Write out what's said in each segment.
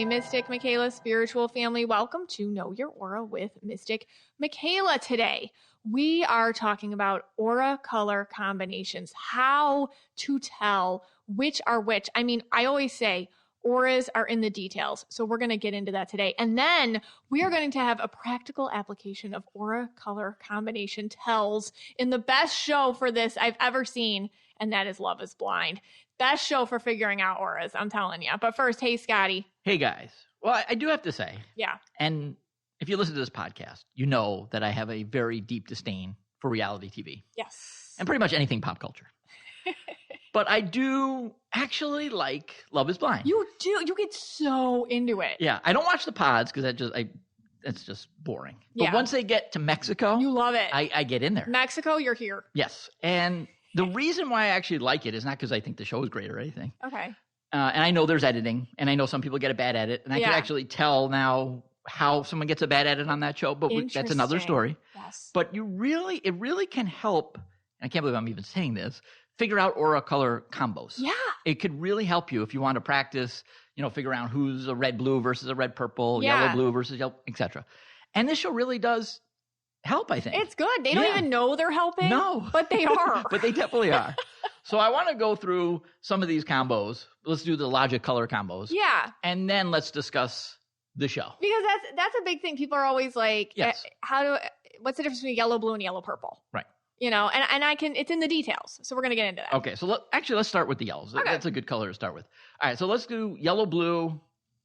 Mystic Michaela spiritual family. Welcome to Know Your Aura with Mystic Michaela. Today, we are talking about aura color combinations, how to tell which are which. I mean, I always say auras are in the details. So we're going to get into that today. And then we are going to have a practical application of aura color combination tells in the best show for this I've ever seen. And that is Love is Blind. Best show for figuring out auras, I'm telling you. But first, hey, Scotty. Hey, guys. Well, I do have to say. Yeah. And if you listen to this podcast, you know that I have a very deep disdain for reality TV. Yes. And pretty much anything pop culture. But I do actually like Love is Blind. You do. You get so into it. Yeah. I don't watch the pods because that's just boring. But once they get to Mexico. You love it. I get in there. Mexico, you're here. Yes. And the reason why I actually like it is not because I think the show is great or anything. Okay. And I know there's editing, and I know some people get a bad edit, and I can actually tell now how someone gets a bad edit on that show, but that's another story. Yes. But it really can help, and I can't believe I'm even saying this, figure out aura color combos. Yeah. It could really help you if you want to practice, figure out who's a red blue versus a red purple, yellow blue versus yellow, etc. And this show really does help, I think. It's good. They don't even know they're helping. No. But they are. But they definitely are. So I want to go through some of these combos. Let's do the logic color combos. Yeah. And then let's discuss the show. Because that's a big thing. People are always like, yes. What's the difference between yellow, blue, and yellow, purple? Right. And it's in the details. So we're going to get into that. Okay. So let's start with the yellows. Okay. That's a good color to start with. All right. So let's do yellow, blue,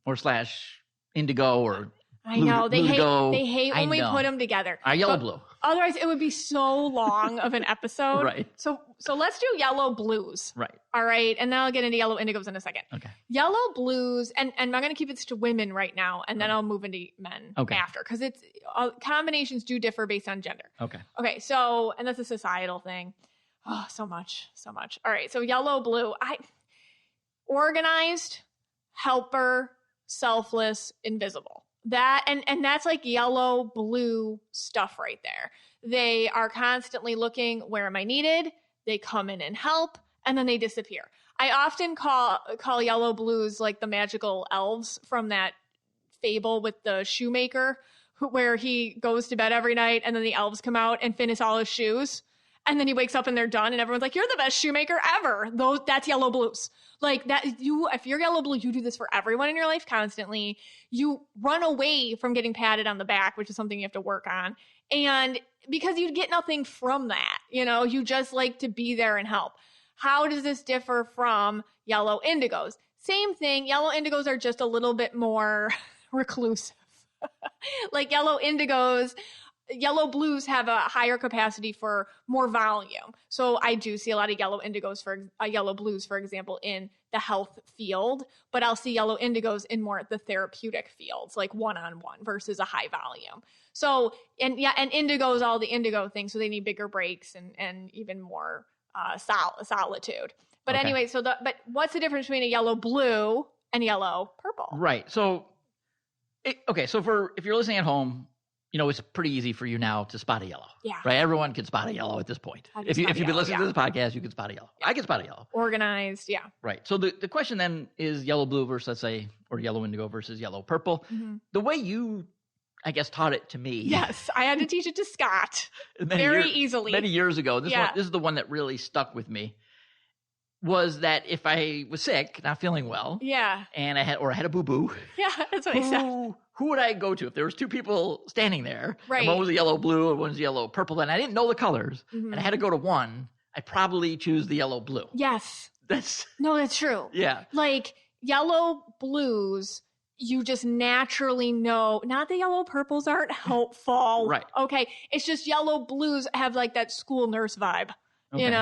or / indigo, or I know. They hate when we know. Put them together. Yellow, blue. Otherwise, it would be so long of an episode. Right. So let's do yellow blues. Right. All right. And then I'll get into yellow indigos in a second. Okay. Yellow blues, and I'm going to keep it to women right now, and then I'll move into men after. Because it's combinations do differ based on gender. Okay. Okay. So, and that's a societal thing. Oh, so much. All right. So yellow, blue. Organized, helper, selfless, invisible. That and that's like yellow, blue stuff right there. They are constantly looking, where am I needed? They come in and help, and then they disappear. I often call yellow blues like the magical elves from that fable with the shoemaker, where he goes to bed every night and then the elves come out and finish all his shoes. And then he wakes up and they're done, and everyone's like, "You're the best shoemaker ever." That's yellow blues. Like that, if you're yellow blue, you do this for everyone in your life constantly. You run away from getting patted on the back, which is something you have to work on. And because you get nothing from that, you just like to be there and help. How does this differ from yellow indigos? Same thing. Yellow indigos are just a little bit more reclusive. Like yellow blues have a higher capacity for more volume. So I do see a lot of yellow blues, for example, in the health field, but I'll see yellow indigos in more the therapeutic fields, like one-on-one versus a high volume. So, and indigos, all the indigo things. So they need bigger breaks and even more solitude. But anyway, but what's the difference between a yellow blue and yellow purple? Right. So, if you're listening at home, it's pretty easy for you now to spot a yellow. Yeah. Right? Everyone can spot a yellow at this point. If you've been listening to this podcast, you can spot a yellow. Yeah. I can spot a yellow. Organized, yeah. Right. So the question then is yellow blue versus, let's say, or yellow indigo versus yellow purple. Mm-hmm. The way you, I guess, taught it to me. Yes. I had to teach it to Scott very easily. Many years ago. This is the one that really stuck with me. Was that if I was sick, not feeling well, and I had a boo-boo, that's what I said. Who would I go to if there was two people standing there? Right. And one was a yellow blue and one was yellow purple, and I didn't know the colors, and I had to go to one. I'd probably choose the yellow blue. Yes. That's true. Yeah. Like yellow blues, you just naturally know. Not the yellow purples aren't helpful. Right. Okay. It's just yellow blues have like that school nurse vibe. Okay.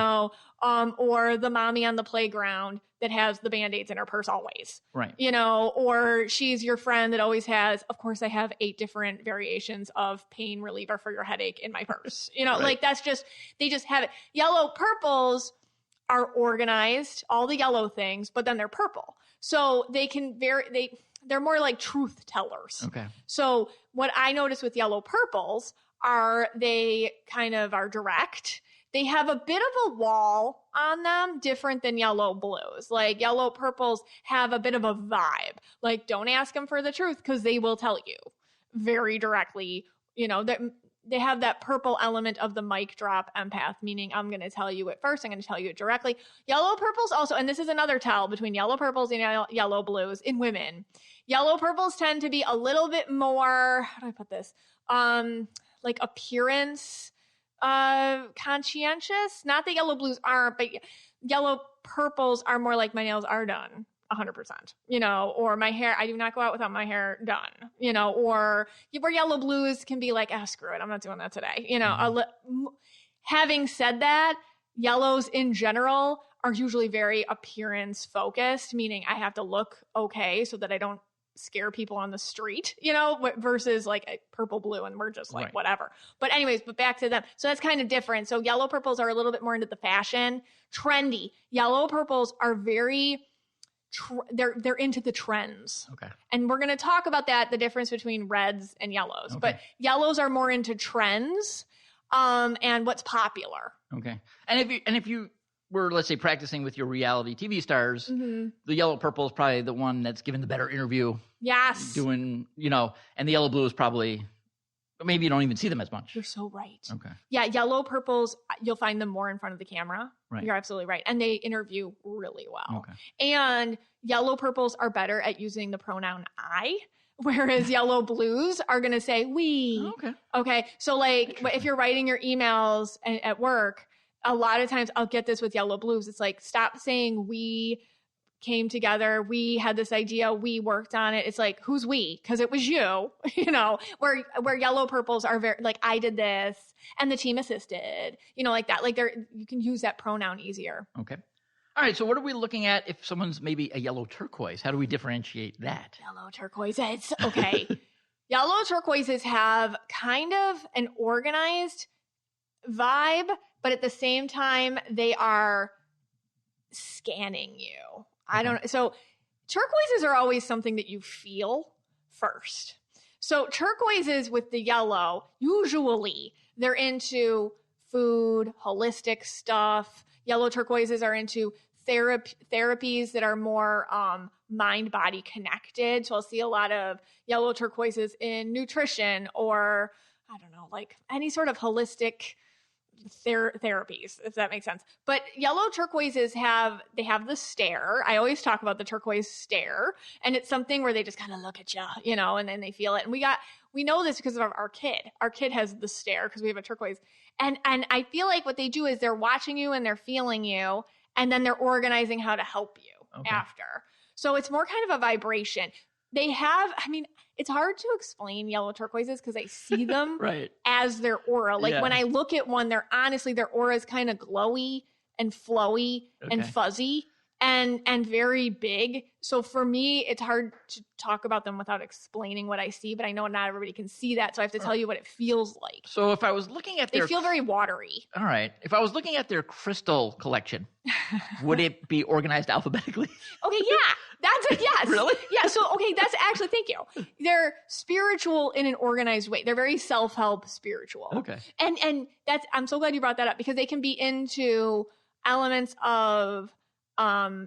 Or the mommy on the playground that has the Band-Aids in her purse always. Right. Or she's your friend that always has, of course, I have 8 different variations of pain reliever for your headache in my purse. Right. Like that's just, they just have it. Yellow purples are organized, all the yellow things, but then they're purple. So they can they're more like truth tellers. Okay. So what I notice with yellow purples are they kind of are direct. They have a bit of a wall on them, different than yellow blues. Like yellow purples have a bit of a vibe. Like don't ask them for the truth because they will tell you very directly. You know, they have that purple element of the mic drop empath, meaning I'm going to tell you it first. I'm going to tell you it directly. Yellow purples also, and this is another tell between yellow purples and yellow blues in women. Yellow purples tend to be a little bit more, how do I put this? Like appearance conscientious. Not that yellow blues aren't, but yellow purples are more like my nails are done 100%, you know, or my hair, I do not go out without my hair done, you know, or where yellow blues can be like, screw it, I'm not doing that today. You know, having said that, yellows in general are usually very appearance focused, meaning I have to look okay so that I don't scare people on the street, you know, versus like a purple blue and we're just like whatever. But anyways, but back to them. So that's kind of different. So yellow purples are a little bit more into the fashion, trendy. Yellow purples are very they're into the trends. Okay. And we're going to talk about that, the difference between reds and yellows. Okay. But yellows are more into trends and what's popular. Okay. And if you were, let's say, practicing with your reality TV stars, the yellow purple is probably the one that's given the better interview. Yes. Doing, you know, and the yellow blue is probably, maybe you don't even see them as much. You're so right. Okay. Yeah, yellow purples, you'll find them more in front of the camera. Right. You're absolutely right. And they interview really well. Okay. And yellow purples are better at using the pronoun I, whereas yellow blues are going to say we. Okay. Okay. So like if you're writing your emails at work, a lot of times I'll get this with yellow blues. It's like, stop saying we came together. We had this idea. We worked on it. It's like, who's we? Because it was you, you know, where yellow purples are very like, I did this and the team assisted, you know, like that. Like you can use that pronoun easier. Okay. All right. So what are we looking at if someone's maybe a yellow turquoise? How do we differentiate that? Yellow turquoises. Okay. Yellow turquoises have kind of an organized vibe, but at the same time, they are scanning you. I don't know. So turquoises are always something that you feel first. So turquoises with the yellow, usually they're into food, holistic stuff. Yellow turquoises are into therapies that are more mind-body connected. So I'll see a lot of yellow turquoises in nutrition or, I don't know, like any sort of holistic therapies, if that makes sense. But yellow turquoises have the stare. I always talk about the turquoise stare, and it's something where they just kind of look at you, you know, and then they feel it. And we know this because of our kid. Our kid has the stare because we have a turquoise. And I feel like what they do is they're watching you and they're feeling you, and then they're organizing how to help you after. So it's more kind of a vibration. They have, I mean, it's hard to explain yellow turquoises because I see them as their aura. Like when I look at one, their aura is kind of glowy and flowy and fuzzy and very big. So for me, it's hard to talk about them without explaining what I see, but I know not everybody can see that. So I have to tell you what it feels like. So if I was looking at they feel very watery. All right. If I was looking at their crystal collection, would it be organized alphabetically? Okay. Yeah. That's a yes. Really? Yeah. So, okay. That's actually, thank you. They're spiritual in an organized way. They're very self-help spiritual. Okay. And that's, I'm so glad you brought that up because they can be into elements of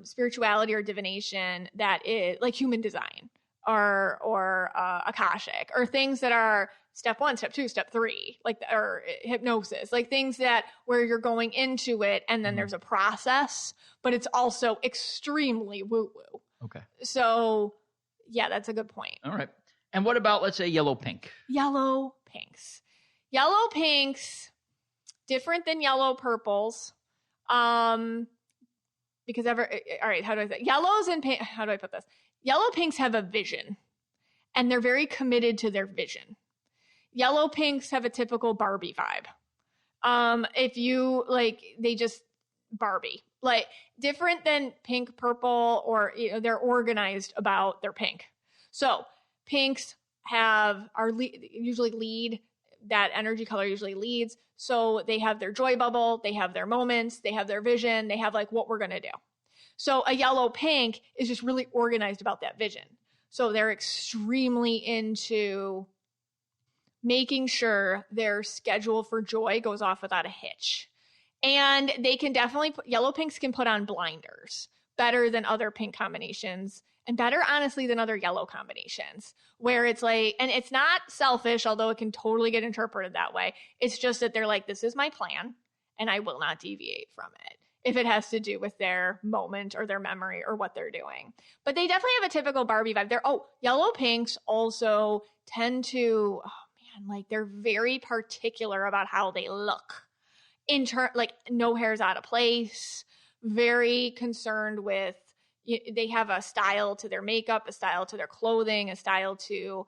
spirituality or divination that is like human design or Akashic or things that are step 1, step 2, step 3, like, or hypnosis, like things that where you're going into it and then there's a process, but it's also extremely woo-woo. Okay. So yeah, that's a good point. All right. And what about, let's say, yellow pink? Yellow pinks. Yellow pinks, different than yellow purples. Because all right, how do I say? Yellows and pink, how do I put this? Yellow pinks have a vision and they're very committed to their vision. Yellow pinks have a typical Barbie vibe. If you like, they just Barbie, like different than pink, purple, or, you know, they're organized about their pink. So pinks usually lead, that energy color usually leads. So they have their joy bubble, they have their moments, they have their vision, they have like what we're going to do. So a yellow pink is just really organized about that vision. So they're extremely into making sure their schedule for joy goes off without a hitch. And they can definitely yellow pinks can put on blinders better than other pink combinations, and better, honestly, than other yellow combinations, where it's like, and it's not selfish, although it can totally get interpreted that way. It's just that they're like, this is my plan, and I will not deviate from it if it has to do with their moment or their memory or what they're doing. But they definitely have a typical Barbie vibe. Yellow pinks also tend to, like they're very particular about how they look. Like no hair's out of place, very concerned with, they have a style to their makeup, a style to their clothing, a style to,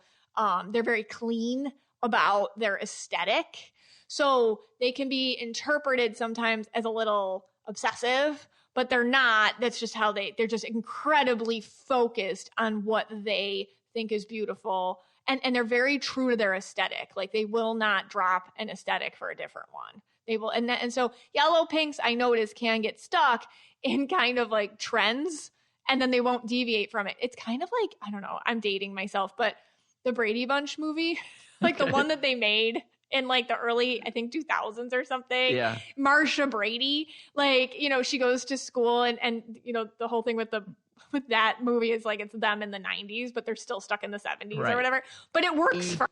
they're very clean about their aesthetic. So they can be interpreted sometimes as a little obsessive, but they're not. That's just how they're just incredibly focused on what they think is beautiful. And they're very true to their aesthetic. Like they will not drop an aesthetic for a different one. They will. And so yellow pinks, I notice, can get stuck in kind of like trends, and then they won't deviate from it. It's kind of like, I don't know, I'm dating myself, but the Brady Bunch movie, like the one that they made in like the early, I think 2000s or something. Yeah. Marsha Brady, like, she goes to school and the whole thing with that movie is like, it's them in the 90s, but they're still stuck in the 70s or whatever. But it works for.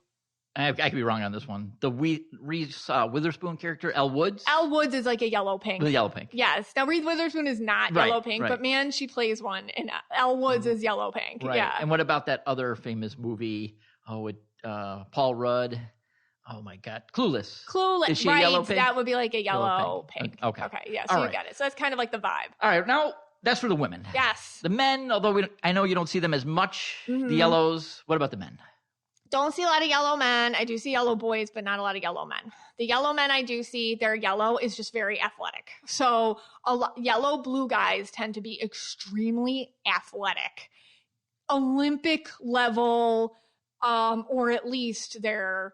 I could be wrong on this one. The Reese Witherspoon character, Elle Woods? Elle Woods is like a yellow pink. The yellow pink. Yes. Now, Reese Witherspoon is not yellow pink, but man, she plays one. And Elle Woods is yellow pink. Right. Yeah. And what about that other famous movie with Paul Rudd? Oh, my God. Clueless. Is she a yellow pink? That would be like a yellow pink. Okay. Yeah, so you get it. So that's kind of like the vibe. All right. Now, that's for the women. Yes. The men, although I know you don't see them as much, the yellows. What about the men? Don't see a lot of yellow men. I do see yellow boys, but not a lot of yellow men. The yellow men I do see, their yellow is just very athletic. So yellow blue guys tend to be extremely athletic, Olympic level, or at least their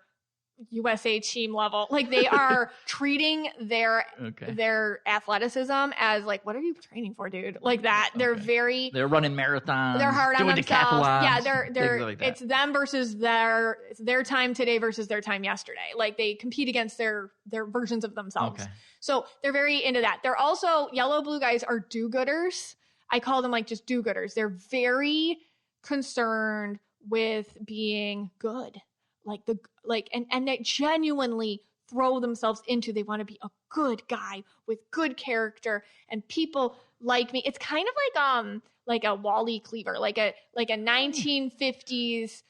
USA team level. Like they are treating their athleticism as like, what are you training for, dude? Like that. They're running marathons. They're hard on themselves. Yeah, they're like it's them versus their time today versus their time yesterday. Like they compete against their versions of themselves. Okay. So they're very into that. They're also, yellow blue guys are do-gooders. I call them like just do-gooders. They're very concerned with being good. And they genuinely throw themselves into, they want to be a good guy with good character and people like me. It's kind of like a Wally Cleaver, like a 1950s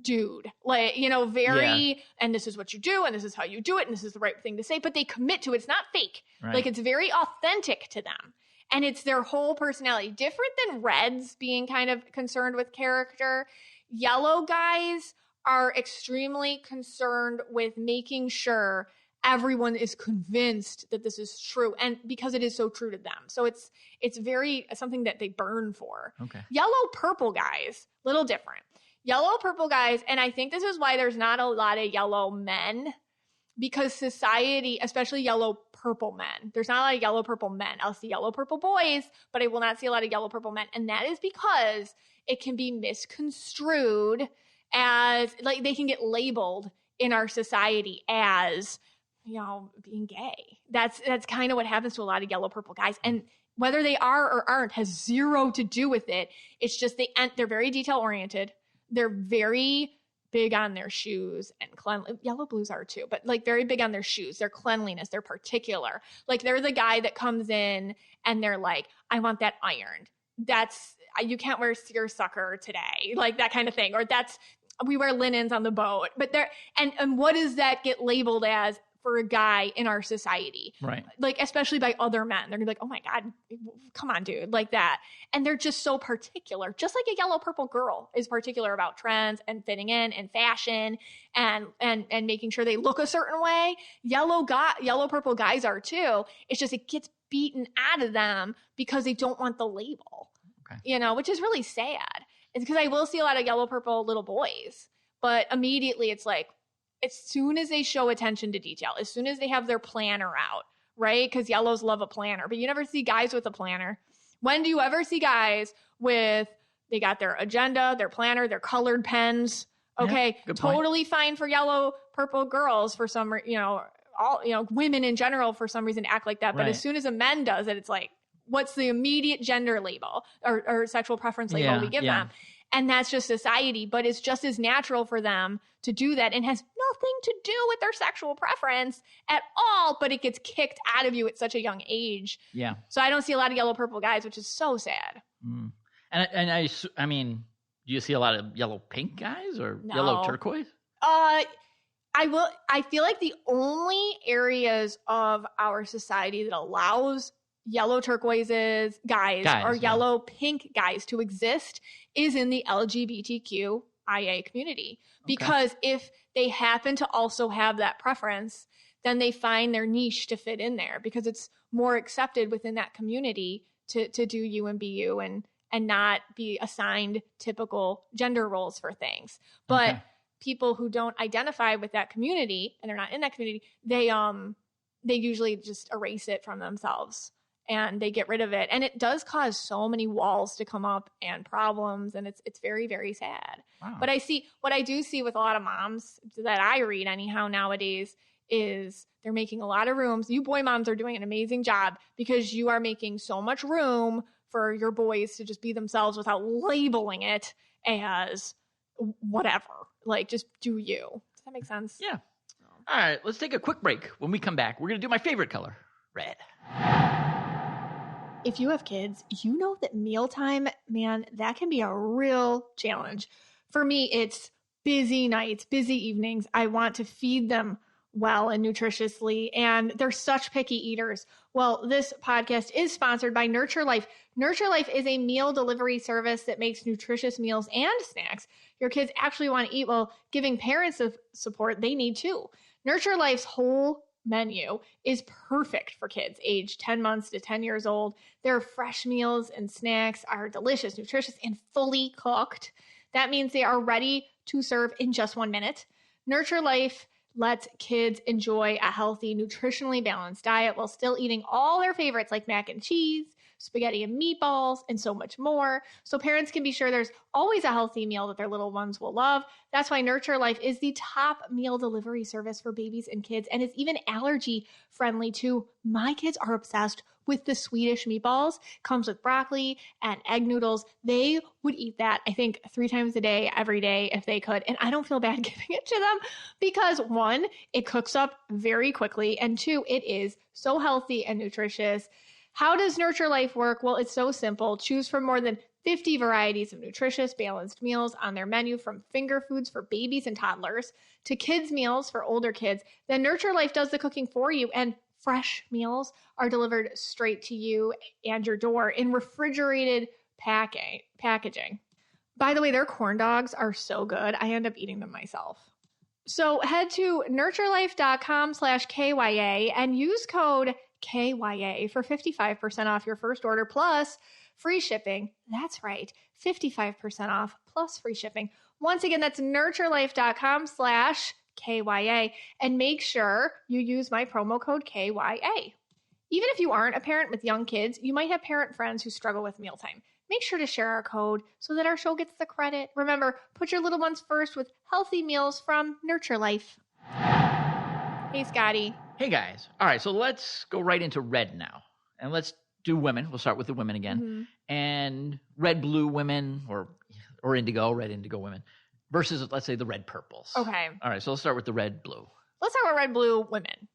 dude, and this is what you do and this is how you do it and this is the right thing to say, but they commit to it. It's not fake. Right. Like it's very authentic to them. And it's their whole personality, different than reds being kind of concerned with character. Yellow guys are extremely concerned with making sure everyone is convinced that this is true, and because it is so true to them. So it's very something that they burn for. Okay. Yellow purple guys, little different. Yellow purple guys, and I think this is why there's not a lot of yellow men, because society, especially yellow purple men, there's not a lot of yellow purple men. I'll see yellow purple boys, but I will not see a lot of yellow purple men, and that is because it can be misconstrued as, like, they can get labeled in our society as, being gay. That's kind of what happens to a lot of yellow purple guys. And whether they are or aren't has zero to do with it. It's just they're very detail oriented. They're very big on their shoes and cleanliness. Yellow blues are too, but like very big on their shoes, their cleanliness, they're particular. Like they're the guy that comes in and they're like, I want that ironed. You can't wear seersucker today, like that kind of thing. Or we wear linens on the boat, but and what does that get labeled as for a guy in our society? Right. Like, especially by other men, they're gonna be like, oh my God, come on, dude, like that. And they're just so particular, just like a yellow purple girl is particular about trends and fitting in and fashion and making sure they look a certain way. Yellow purple guys are too. It's just, it gets beaten out of them because they don't want the label, which is really sad. It's because I will see a lot of yellow purple little boys, but immediately it's like, as soon as they show attention to detail, as soon as they have their planner out, right? Because yellows love a planner, but you never see guys with a planner. When do you ever see guys they got their agenda, their planner, their colored pens? Okay, yeah, totally fine for yellow purple girls for some, all, women in general for some reason act like that. But as soon as a man does it, it's like, what's the immediate gender label or sexual preference label we give them? And that's just society, but it's just as natural for them to do that and has nothing to do with their sexual preference at all, but it gets kicked out of you at such a young age. Yeah. So I don't see a lot of yellow purple guys, which is so sad. Mm. And I mean, do you see a lot of yellow pink guys or yellow turquoise? I feel like the only areas of our society that allows yellow turquoises guys or yellow pink guys to exist is in the LGBTQIA community. Because if they happen to also have that preference, then they find their niche to fit in there because it's more accepted within that community to do you and be you and not be assigned typical gender roles for things. But people who don't identify with that community and they're not in that community, they usually just erase it from themselves and they get rid of it. And it does cause so many walls to come up and problems. And it's very, very sad. Wow. But what I do see with a lot of moms that I read anyhow nowadays is they're making a lot of rooms. You boy moms are doing an amazing job because you are making so much room for your boys to just be themselves without labeling it as whatever. Like, just do you. Does that make sense? Yeah. All right, let's take a quick break. When we come back, we're going to do my favorite color, red. If you have kids, you know that mealtime, man, that can be a real challenge. For me, it's busy nights, busy evenings. I want to feed them well and nutritiously, and they're such picky eaters. Well, this podcast is sponsored by Nurture Life. Nurture Life is a meal delivery service that makes nutritious meals and snacks your kids actually want to eat while giving parents the support they need too. Nurture Life's whole menu is perfect for kids aged 10 months to 10 years old. Their fresh meals and snacks are delicious, nutritious, and fully cooked. That means they are ready to serve in just 1 minute. Nurture Life lets kids enjoy a healthy, nutritionally balanced diet while still eating all their favorites like mac and cheese, spaghetti and meatballs, and so much more. So parents can be sure there's always a healthy meal that their little ones will love. That's why Nurture Life is the top meal delivery service for babies and kids, and it's even allergy friendly too. My kids are obsessed with the Swedish meatballs. Comes with broccoli and egg noodles. They would eat that, I think, 3 times a day, every day if they could. And I don't feel bad giving it to them because 1, it cooks up very quickly, and 2, it is so healthy and nutritious. How does Nurture Life work? Well, it's so simple. Choose from more than 50 varieties of nutritious, balanced meals on their menu, from finger foods for babies and toddlers to kids' meals for older kids. Then Nurture Life does the cooking for you, and fresh meals are delivered straight to you and your door in refrigerated packaging. By the way, their corn dogs are so good. I end up eating them myself. So head to nurturelife.com/KYA and use code KYA for 55% off your first order plus free shipping. That's right, 55% off plus free shipping. Once again, that's nurturelife.com/KYA, and make sure you use my promo code KYA. Even if you aren't a parent with young kids, you might have parent friends who struggle with mealtime. Make sure to share our code so that our show gets the credit. Remember, put your little ones first with healthy meals from Nurture Life. Hey, Scotty. Hey, guys. All right, so let's go right into red now. And let's do women. We'll start with the women again. Mm-hmm. And red, blue women or indigo, red, indigo women versus, let's say, the red, purples. Okay. All right, so let's start with the red, blue. Let's talk about red, blue women.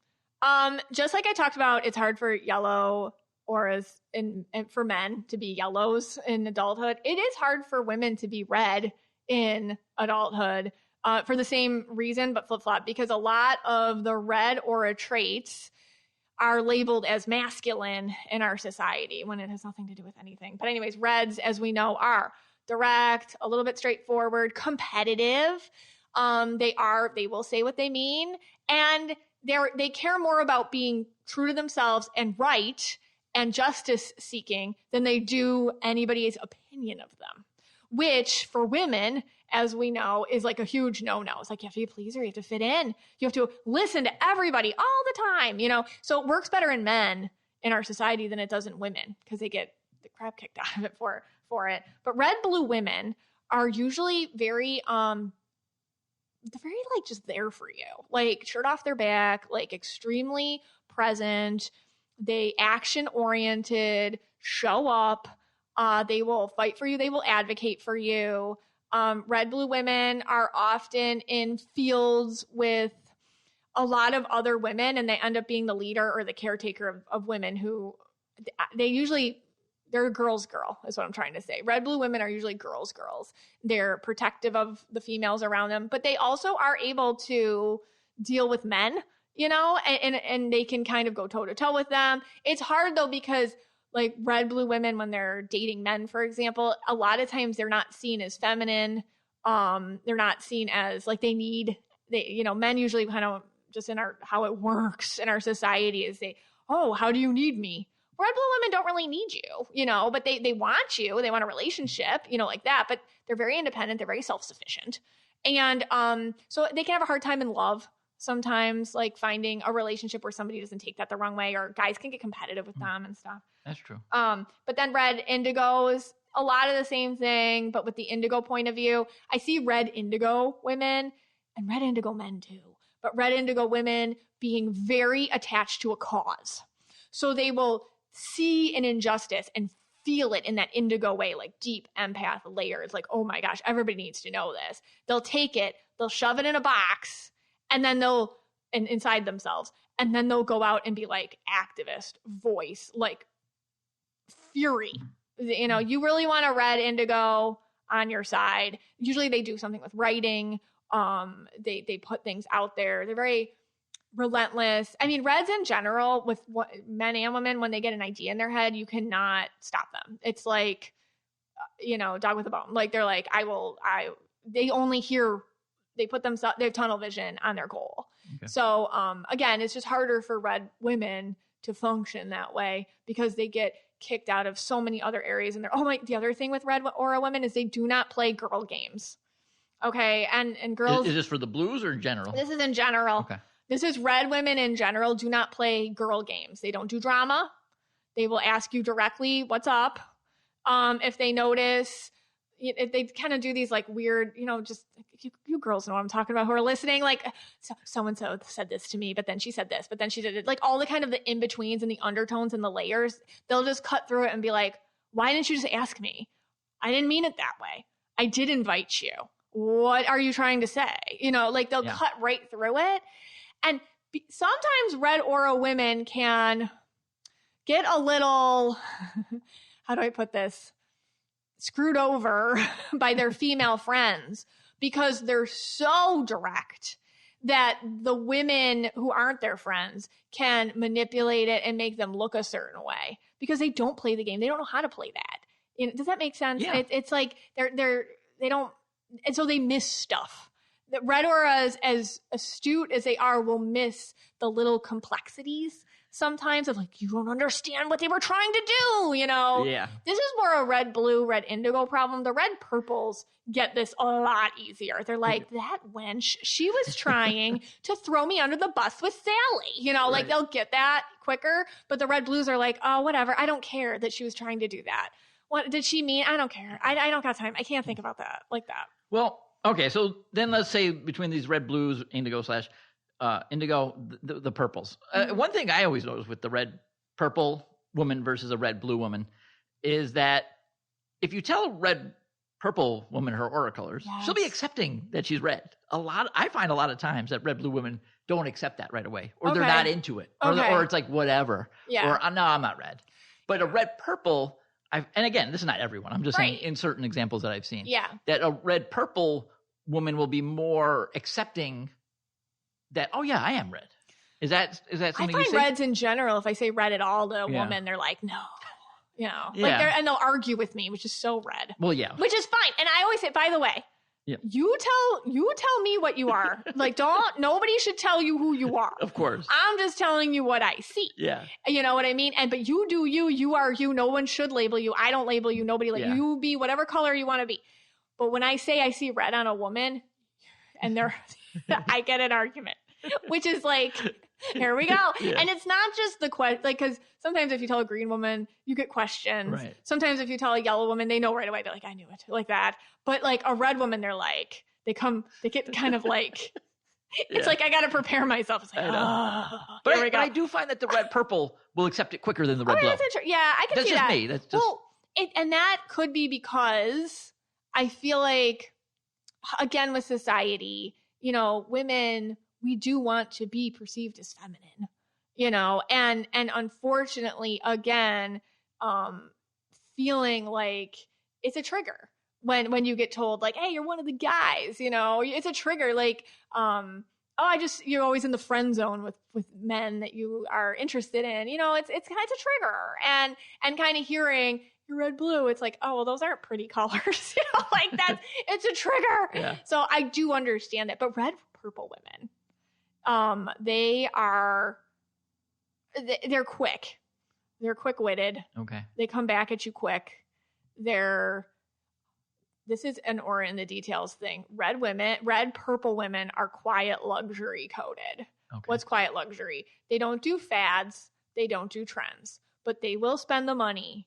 Just like I talked about, it's hard for yellow auras and for men to be yellows in adulthood. It is hard for women to be red in adulthood. For the same reason, but flip-flop, because a lot of the red aura traits are labeled as masculine in our society when it has nothing to do with anything. But anyways, reds, as we know, are direct, a little bit straightforward, competitive. They will say what they mean, and they care more about being true to themselves and right and justice seeking than they do anybody's opinion of them, which for women, as we know, is like a huge no-no. It's like you have to be a pleaser, you have to fit in, you have to listen to everybody all the time, So it works better in men in our society than it does in women because they get the crap kicked out of it for it. But red, blue women are usually very they're very like just there for you, like shirt off their back, like extremely present. They action oriented, show up. They will fight for you. They will advocate for you. Red blue women are often in fields with a lot of other women, and they end up being the leader or the caretaker of women who they're a girl's girl is what I'm trying to say. Red blue women are usually girls. They're protective of the females around them, but they also are able to deal with men, and they can kind of go toe to toe with them. It's hard though, because like red blue women, when they're dating men, for example, a lot of times they're not seen as feminine. They're not seen as like men usually kind of just in how it works in our society is how do you need me? Red blue women don't really need you, but they want you. They want a relationship, like that. But they're very independent. They're very self-sufficient. And so they can have a hard time in love sometimes, like finding a relationship where somebody doesn't take that the wrong way, or guys can get competitive with them and stuff. That's true. But then red indigos, a lot of the same thing, but with the indigo point of view. I see red indigo women and red indigo men too, but red indigo women being very attached to a cause. So they will see an injustice and feel it in that indigo way, like deep empath layers, like, oh my gosh, everybody needs to know this. They'll take it, they'll shove it in a box, and then inside themselves, and then they'll go out and be like activist voice, like fury. You really want a red indigo on your side. Usually they do something with writing. They put things out there. They're very relentless. I mean, reds in general, with men and women, when they get an idea in their head, you cannot stop them. It's like, dog with a bone. Like they're like, they only hear, they have tunnel vision on their goal. Okay. So, again, it's just harder for red women to function that way because they get kicked out of so many other areas. And the other thing with red aura women is they do not play girl games. Okay. And girls. Is this for the blues or in general? This is in general. Okay. This is red women in general do not play girl games. They don't do drama. They will ask you directly, what's up? If they notice, if they kind of do these like weird, just you girls know what I'm talking about who are listening. Like so-and-so said this to me, but then she said this, but then she did it. Like all the kind of the in-betweens and the undertones and the layers, they'll just cut through it and be like, why didn't you just ask me? I didn't mean it that way. I did invite you. What are you trying to say? Like they'll cut right through it. And sometimes red aura women can get a little, how do I put this? Screwed over by their female friends because they're so direct that the women who aren't their friends can manipulate it and make them look a certain way because they don't play the game. They don't know how to play that. Does that make sense? Yeah. It's like they don't, and so they miss stuff. The red auras, as astute as they are, will miss the little complexities sometimes of like, you don't understand what they were trying to do, Yeah. This is more a red, blue, red, indigo problem. The red purples get this a lot easier. They're like, that wench, she was trying to throw me under the bus with Sally. Like they'll get that quicker. But the red blues are like, oh, whatever. I don't care that she was trying to do that. What did she mean? I don't care. I don't got time. I can't think about that like that. Well, okay, so then let's say between these red blues, indigo, the purples. One thing I always notice with the red purple woman versus a red blue woman is that if you tell a red purple woman her aura colors, she'll be accepting that she's red. I find a lot of times that red blue women don't accept that right away, or they're not into it, or it's like whatever, or no, I'm not red. But a red purple. And again, this is not everyone. I'm just saying in certain examples that I've seen, that a red purple woman will be more accepting that, oh yeah, I am red. Is that something I you find see? reds in general, if I say red at all to a woman, they're like, no, and they'll argue with me, which is so red. Well, yeah. Which is fine. And I always say, by the way, you tell me what you are. Like, nobody should tell you who you are. Of course. I'm just telling you what I see. Yeah. You know what I mean? But you do you are you. No one should label you. I don't label you. Nobody you be whatever color you want to be. But when I say I see red on a woman and I get an argument, which is like, here we go. And it's not just the question, like, because sometimes if you tell a green woman, you get questions. Right. Sometimes if you tell a yellow woman, they know right away. They're like, I knew it, like that. But like a red woman, they're like, they get kind of like, it's like, I got to prepare myself. It's like, but I do find that the red purple will accept it quicker than the red blue. Yeah, I can see that. That's just me. That's just... Well, and that could be because I feel like, again, with society, you know, women, we do want to be perceived as feminine, you know, and unfortunately, again, feeling like it's a trigger when you get told like, hey, you're one of the guys, you know, it's a trigger. Like, you're always in the friend zone with men that you are interested in, you know, it's kind of a trigger, and kind of hearing you're red blue. It's like, oh, well, those aren't pretty colors, you know, like it's a trigger. Yeah. So I do understand that, but red purple women, they're quick. They're quick-witted. Okay. They come back at you quick. This is an aura in the details thing. Red purple women are quiet luxury coded. Okay. What's quiet luxury? They don't do fads. They don't do trends, but they will spend the money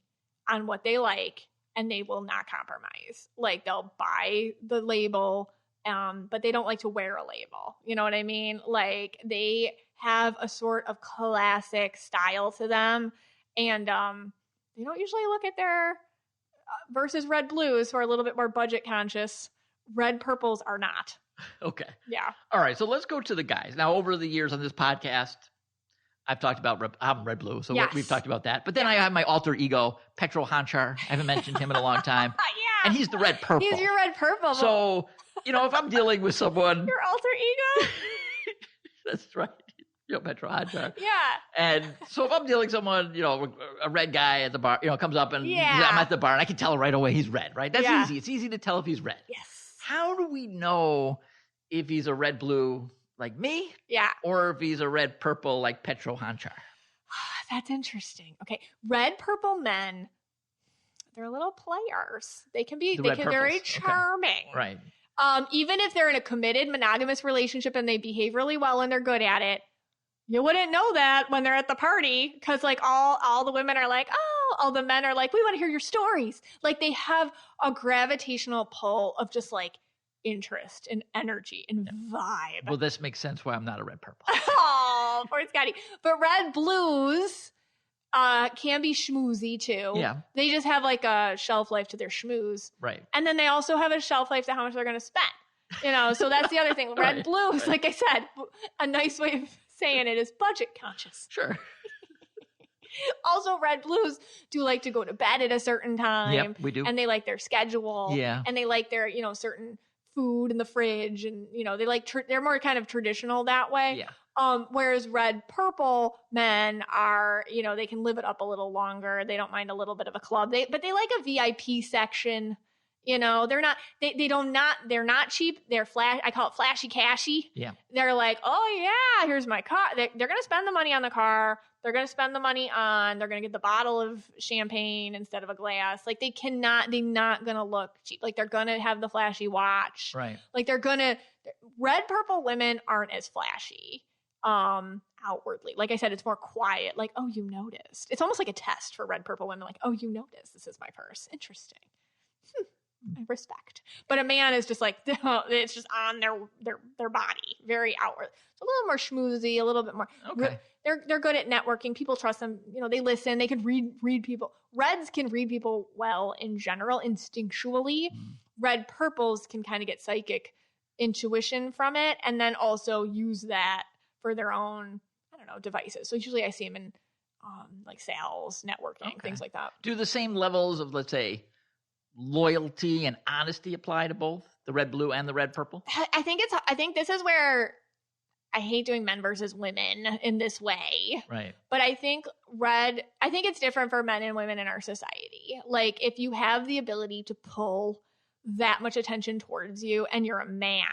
on what they like, and they will not compromise. Like, they'll buy the label, but they don't like to wear a label. You know what I mean? Like, they have a sort of classic style to them. And they don't usually look at their versus red blues, who are a little bit more budget conscious. Red purples are not. Okay. Yeah. All right. So let's go to the guys. Now, over the years on this podcast, I've talked about I'm red blue, so yes. we've talked about that. But then I have my alter ego, Petro Hanchar. I haven't mentioned him in a long time. Yeah. And he's the red purple. He's your red purple. So, you know, if I'm dealing with someone... Your alter ego? That's right. You know, Petro Hanchar. Yeah. And so if I'm dealing with someone, you know, a red guy at the bar, you know, comes up and I'm at the bar and I can tell right away he's red, right? That's easy. It's easy to tell if he's red. Yes. How do we know if he's a red blue like me? Yeah. Or if he's a red purple like Petro Hanchar? That's interesting. Okay. Red purple men, they're little players. They can be very charming. Okay. Right. Even if they're in a committed monogamous relationship and they behave really well and they're good at it, you wouldn't know that when they're at the party, because like all the women are like, oh, all the men are like, we want to hear your stories. Like, they have a gravitational pull of just like interest and energy and vibe. Well, this makes sense why I'm not a red purple. Oh, poor Scotty. But red blues can be schmoozy too. Yeah. They just have like a shelf life to their schmooze. Right. And then they also have a shelf life to how much they're going to spend. You know, so that's the other thing. Red blues, like I said, a nice way of saying it is budget conscious. Sure. Also, red blues do like to go to bed at a certain time. Yep, we do. And they like their schedule. Yeah. And they like their, you know, certain food in the fridge, and, you know, they like, they're more kind of traditional that way. Yeah. Whereas red purple men are, you know, they can live it up a little longer. They don't mind a little bit of a club. But they like a VIP section. You know, they're not cheap. They're I call it flashy cashy. Yeah. They're like, oh yeah, here's my car. They're going to spend the money on the car. They're going to spend the money they're going to get the bottle of champagne instead of a glass. Like, they're not going to look cheap. Like, they're going to have the flashy watch. Right. Like, red purple women aren't as flashy. Outwardly. Like I said, it's more quiet. Like, oh, you noticed. It's almost like a test for red purple women. Like, oh, you noticed. This is my purse. Interesting. I respect. But a man is just like, it's just on their body, very outward. It's a little more schmoozy, a little bit more. Okay. They're good at networking. People trust them. You know, they listen. They can read people. Reds can read people well in general, instinctually. Red purples can kind of get psychic intuition from it, and then also use that for their own, I don't know, devices. So usually I see them in like sales, networking, things like that. Do the same levels of, let's say, loyalty and honesty apply to both the red blue and the red purple? I think this is where I hate doing men versus women in this way. Right. But I think it's different for men and women in our society. Like, if you have the ability to pull that much attention towards you and you're a man,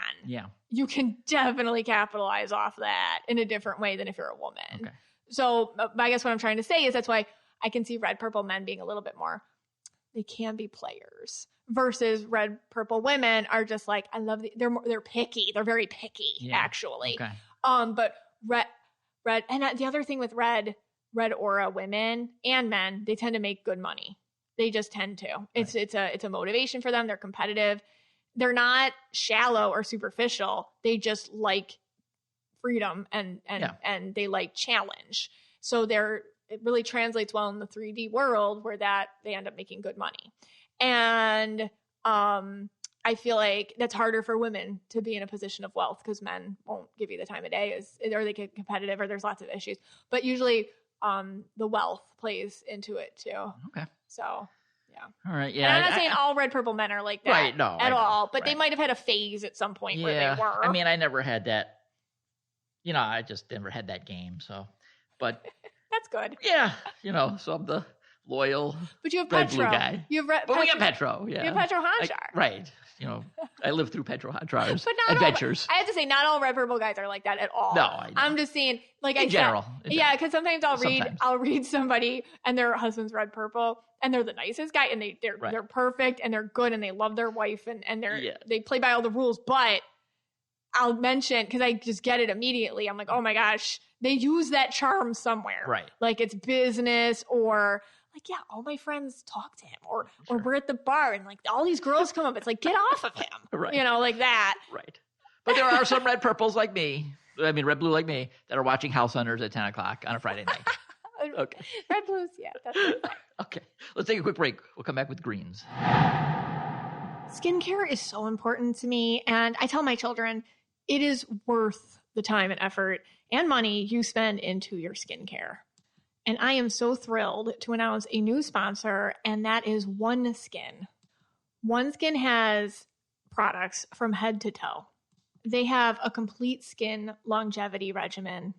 you can definitely capitalize off that in a different way than if you're a woman. Okay. So I guess what I'm trying to say is that's why I can see red purple men being a little bit more, they can be players, versus red purple women are just like, I love they're picky. They're very picky, actually. Okay. But red, and the other thing with red aura women and men, they tend to make good money. They just tend to. It's a motivation for them. They're competitive. they're not shallow or superficial. They just like freedom and they like challenge. So it really translates well in the 3D world where that they end up making good money. And I feel like that's harder for women to be in a position of wealth because men won't give you the time of day or they get competitive or there's lots of issues. But usually the wealth plays into it too. Okay. So, yeah. All right. Yeah. And I'm not saying all red purple men are like that right, no, at all, but they might have had a phase at some point where they were. I mean, I never had that. I just never had that game. So, but that's good. Yeah. So I'm the loyal but you have red Petro. blue guy. You have But we got Petro. Yeah. You have Petro Honchar. Right. I lived through Petro Honchar's but adventures. I have to say, not all red purple guys are like that at all. No, I'm just saying, like in general. Yeah, because sometimes I'll read somebody and their husband's red purple and they're the nicest guy and they're perfect and they're good and they love their wife and they play by all the rules. But I'll mention, because I just get it immediately. I'm like, oh my gosh, they use that charm somewhere. Right. Like it's business or like, yeah, all my friends talk to him or we're at the bar and like all these girls come up. It's like, get off of him. Right. Like that. Right. But there are some red purples like me. I mean, red blue like me that are watching House Hunters at 10 o'clock on a Friday night. Okay. Red blues. Yeah. That's fine. Okay. Let's take a quick break. We'll come back with greens. Skincare is so important to me. And I tell my children, it is worth the time and effort and money you spend into your skincare. And I am so thrilled to announce a new sponsor, and that is OneSkin. OneSkin has products from head to toe. They have a complete skin longevity regimen.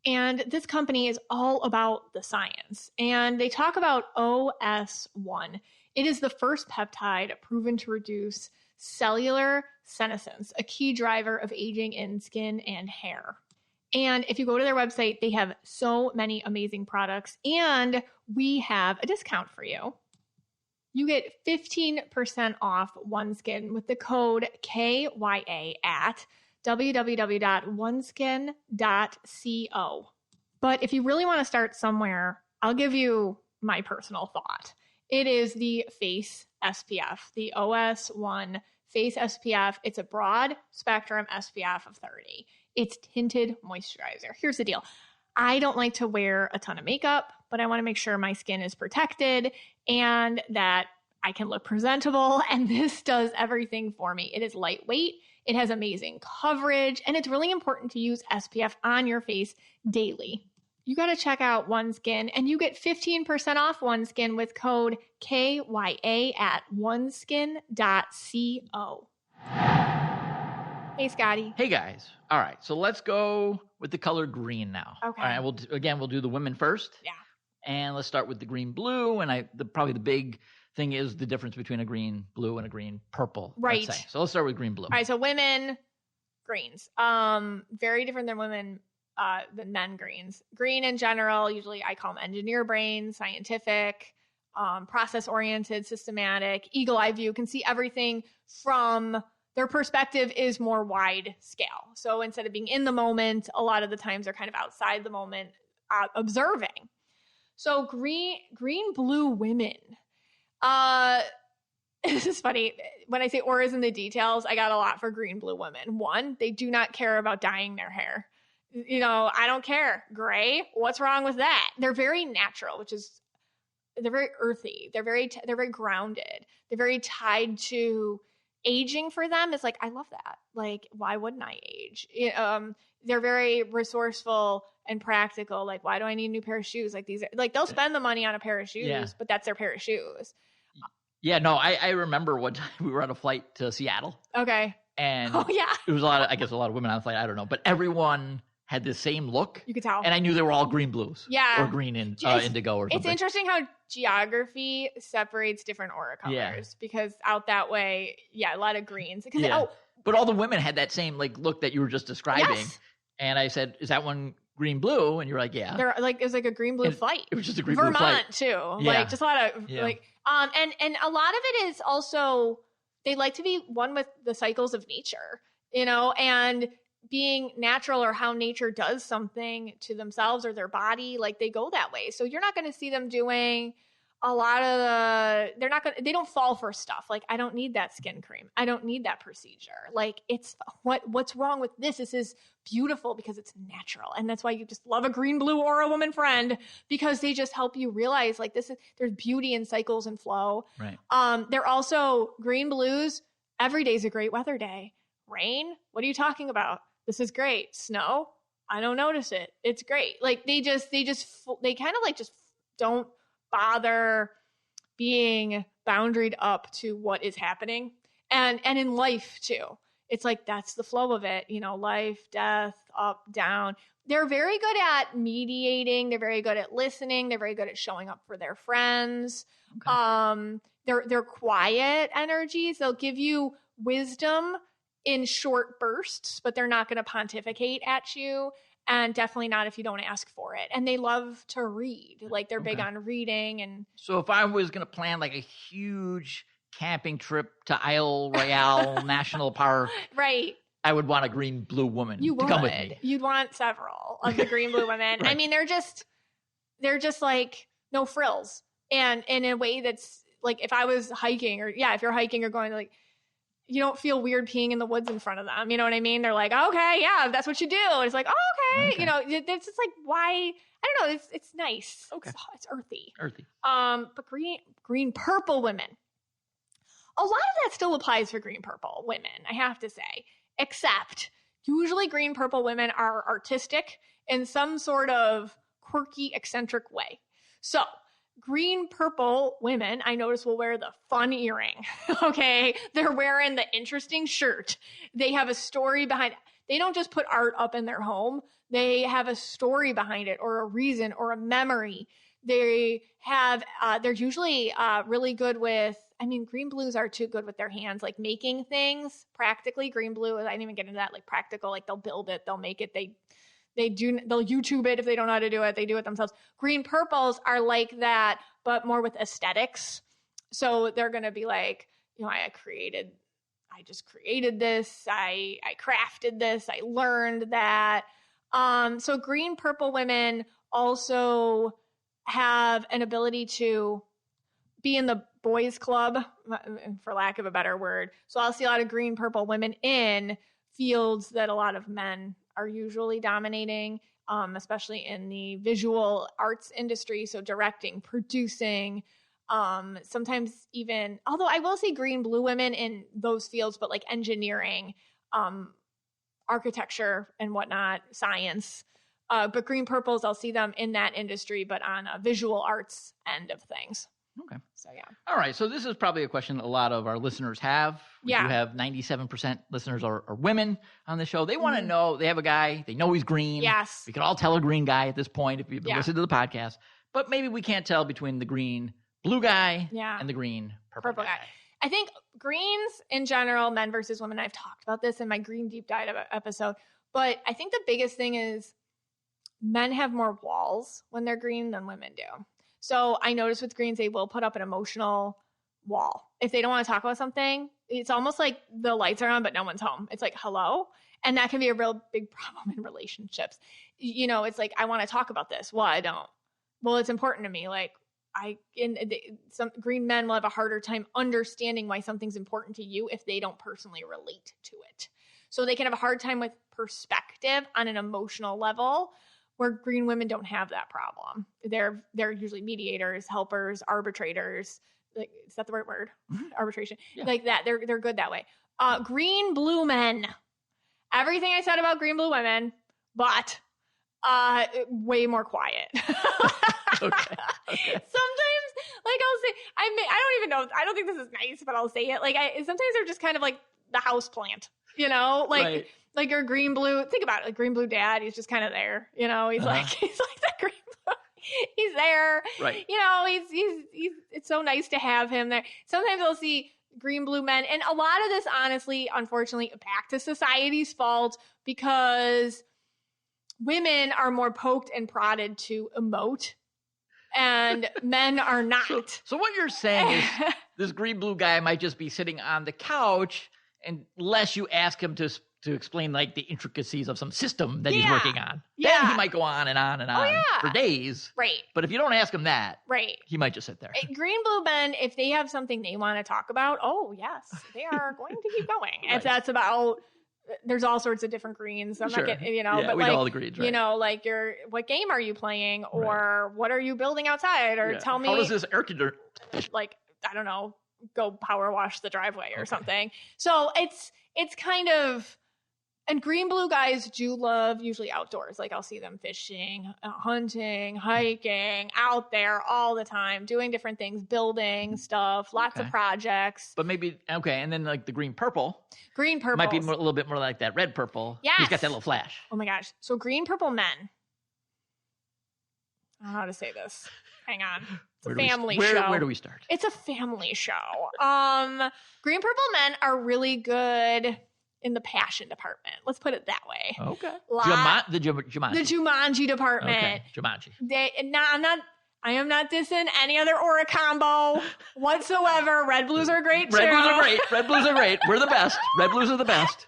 And this company is all about the science. And they talk about OS1. It is the first peptide proven to reduce cellular senescence, a key driver of aging in skin and hair. And if you go to their website, they have so many amazing products. And we have a discount for you. You get 15% off OneSkin with the code KYA at www.oneskin.co. But if you really want to start somewhere, I'll give you my personal thought. It is the Face SPF, the OS1 Face SPF. It's a broad spectrum SPF of 30. It's tinted moisturizer. Here's the deal. I don't like to wear a ton of makeup, but I want to make sure my skin is protected and that I can look presentable. And this does everything for me. It is lightweight. It has amazing coverage. And it's really important to use SPF on your face daily. You got to check out OneSkin and you get 15% off OneSkin with code KYA at oneskin.co. Hey, Scotty. Hey, guys. All right. So let's go with the color green now. Okay. All right. We'll do the women first. Yeah. And let's start with the green blue. And probably the big thing is the difference between a green blue and a green purple. Right. Let's say. So let's start with green blue. All right. So women greens, very different than women, than men greens. Green in general, usually I call them engineer brain, scientific, process oriented, systematic, eagle eye view, can see everything from their perspective is more wide scale. So instead of being in the moment, a lot of the times they're kind of outside the moment, observing. So green blue women. This is funny. When I say auras in the details, I got a lot for green blue women. One, they do not care about dyeing their hair. I don't care. Gray, what's wrong with that? They're very natural, they're very earthy. They're very grounded. They're very tied to aging. For them is like, I love that. Like, why wouldn't I age? They're very resourceful and practical. Like, why do I need a new pair of shoes? Like like they'll spend the money on a pair of shoes, but that's their pair of shoes. Yeah, no, I remember one time we were on a flight to Seattle. Okay. And it was a lot of women on the flight. I don't know, but everyone had the same look. You could tell. And I knew they were all green blues. Yeah. Or green indigo or something. It's interesting how geography separates different aura colors because out that way, a lot of greens. But all the women had that same look that you were just describing. Yes. And I said, is that one green blue? And you're like, yeah. They're like, it was like a green blue flight. It was just a green blue flight. Vermont too. Yeah. Like just a lot of and a lot of it is also, they like to be one with the cycles of nature, and being natural or how nature does something to themselves or their body, like they go that way. So you're not going to see them doing a lot of they don't fall for stuff. Like, I don't need that skin cream. I don't need that procedure. Like, it's what's wrong with this? This is beautiful because it's natural. And that's why you just love a green, blue, or a woman friend, because they just help you realize like there's beauty in cycles and flow. Right. They're also green, blues. Every day's a great weather day. Rain? What are you talking about? This is great. Snow? I don't notice it. It's great. Like, they kind of like just don't bother being boundaried up to what is happening. And in life too, it's like, that's the flow of it, life, death, up, down. They're very good at mediating. They're very good at listening. They're very good at showing up for their friends. Okay. They're quiet energies. They'll give you wisdom in short bursts, but they're not going to pontificate at you. And definitely not if you don't ask for it. And they love to read. Like, they're big on reading. And so if I was going to plan like a huge camping trip to Isle Royale National Park, right, I would want a green blue woman to come with me. You'd want several of the green blue women. Right. I mean, they're just like no frills. And in a way that's like, if I was hiking if you're hiking or going like, you don't feel weird peeing in the woods in front of them. You know what I mean? They're like, okay, yeah, that's what you do. And it's like, oh, okay. It's just like, why? I don't know. It's nice. Okay. It's earthy. But green, purple women. A lot of that still applies for green, purple women, I have to say, except usually green, purple women are artistic in some sort of quirky, eccentric way. So green, purple women, I notice, will wear the fun earring. Okay. They're wearing the interesting shirt. They have a story behind it. They don't just put art up in their home. They have a story behind it, or a reason, or a memory. They have, they're usually really good with, green blues are too good with their hands, like making things practically. Green blue, I didn't even get into that, like practical, like they'll build it, they'll make it, they'll YouTube it if they don't know how to do it. They do it themselves. Green purples are like that, but more with aesthetics. So they're going to be like, I just created this. I crafted this. I learned that. So green purple women also have an ability to be in the boys club, for lack of a better word. So I'll see a lot of green purple women in fields that a lot of men are usually dominating, especially in the visual arts industry. So directing, producing, sometimes even, although I will say green, blue women in those fields, but like engineering, architecture and whatnot, science. But green purples, I'll see them in that industry, but on a visual arts end of things. Okay. So, yeah. All right. So this is probably a question a lot of our listeners have. We do have 97% listeners are women on the show. They want to know, they have a guy, they know he's green. Yes. We can all tell a green guy at this point if you've listened to the podcast. But maybe we can't tell between the green blue guy and the green purple guy. I think greens in general, men versus women, I've talked about this in my green deep dive episode. But I think the biggest thing is men have more walls when they're green than women do. So I notice with greens, they will put up an emotional wall. If they don't want to talk about something, it's almost like the lights are on, but no one's home. It's like, hello? And that can be a real big problem in relationships. It's like, I want to talk about this. Well, I don't. Well, it's important to me. Like, some green men will have a harder time understanding why something's important to you if they don't personally relate to it. So they can have a hard time with perspective on an emotional level, where green women don't have that problem. They're usually mediators, helpers, arbitrators. Like, is that the right word? Arbitration. Yeah. Like that. They're good that way. Green blue men. Everything I said about green blue women, but way more quiet. Okay. Sometimes, like, I'll say, I don't even know. I don't think this is nice, but I'll say it. Like, sometimes they're just kind of like the house plant, right. Like your green blue, think about it, like green blue dad, he's just kind of there, he's like that green blue, he's there, right? He's it's so nice to have him there. Sometimes I'll see green blue men, and a lot of this, honestly, unfortunately, back to society's fault, because women are more poked and prodded to emote, and men are not. So what you're saying is this green blue guy might just be sitting on the couch, unless you ask him to to explain like the intricacies of some system that he's Yeah. working on. Yeah. Then he might go on and on and on for days. Right. But if you don't ask him that, Right. he might just sit there. Green blue men, if they have something they want to talk about, oh yes, they are going to keep going. Right. If that's about, there's all sorts of different greens. I'm Sure. not getting, you know, Yeah, but we like, know all the greens, right? you know, like what game are you playing, or what are you building outside, or tell me how does this air conditioner? like, I don't know, go power wash the driveway or something. So it's kind of. And green blue guys do love usually outdoors. Like I'll see them fishing, hunting, hiking, out there all the time, doing different things, building stuff, lots of projects. But maybe, and then like the green purple might be a little bit more like that red purple. Yes. He's got that little flash. Oh my gosh. So green purple men. I don't know how to say this. Hang on. It's a family show. Where do we start? It's a family show. Green purple men are really good in the passion department. Let's put it that way. Okay. The Jumanji department. Okay. Jumanji. I am not dissing any other aura combo whatsoever. Red blues are great too. Red blues are great. We're the best. Red blues are the best.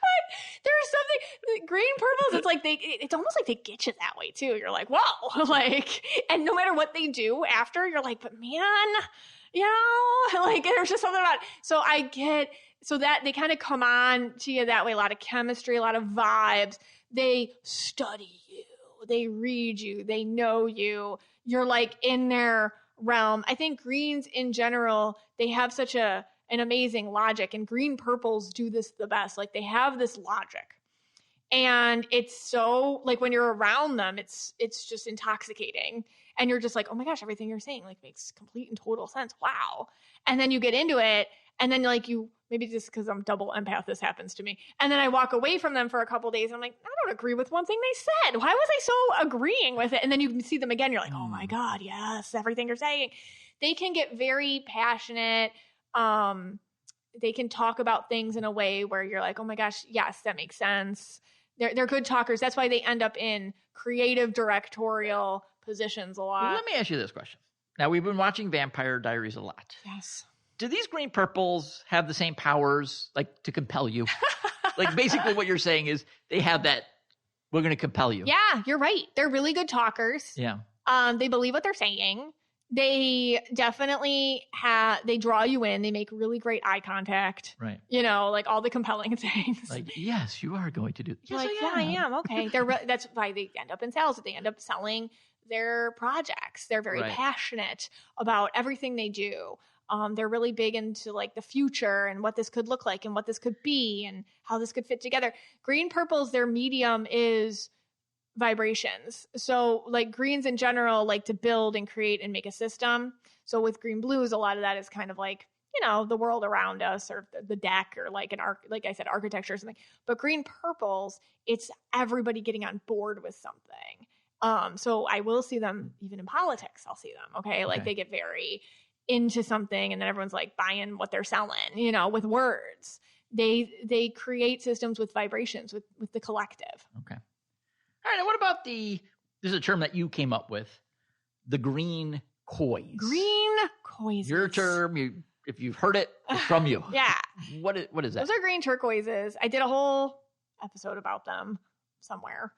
There's something green purples. It's like it's almost like they get you that way too. You're like, whoa, like, and no matter what they do after, you're like, but man, you know, like there's just something about it. So I get. So that they kind of come on to you that way. A lot of chemistry, a lot of vibes. They study you. They read you. They know you. You're like in their realm. I think greens in general, they have such an amazing logic. And green purples do this the best. Like they have this logic. And it's so like when you're around them, it's just intoxicating. And you're just like, oh my gosh, everything you're saying like makes complete and total sense. Wow. And then you get into it. And then like maybe just because I'm double empath, this happens to me. And then I walk away from them for a couple days. And I'm like, I don't agree with one thing they said. Why was I so agreeing with it? And then you can see them again. You're like, oh my God, yes, everything you're saying. They can get very passionate. They can talk about things in a way where you're like, oh my gosh, yes, that makes sense. They're good talkers. That's why they end up in creative directorial positions a lot. Well, let me ask you this question. Now, we've been watching Vampire Diaries a lot. Yes. Do these green purples have the same powers, like to compel you? Like basically what you're saying is they have that, we're going to compel you. Yeah, you're right. They're really good talkers. Yeah. They believe what they're saying. They definitely they draw you in. They make really great eye contact. Right. You know, like all the compelling things. Like, yes, you are going to do. Yes, like, I am. Okay. That's why they end up in sales. They end up selling their projects. They're very passionate about everything they do. They're really big into like the future and what this could look like and what this could be and how this could fit together. Green purples, their medium is vibrations. So like greens in general like to build and create and make a system. So with green blues, a lot of that is kind of like, you know, the world around us or the deck or like like I said, architecture or something. But green purples, it's everybody getting on board with something. So I will see them even in politics. I'll see them. Okay. Like they get very into something and then everyone's like buying what they're selling, you know, with words. They create systems with vibrations, with the collective. Okay. All right. Now what about this is a term that you came up with, the green coys. Green coys. Your term, if you've heard it, it's from you. Yeah. What is that? Those are green turquoises. I did a whole episode about them somewhere.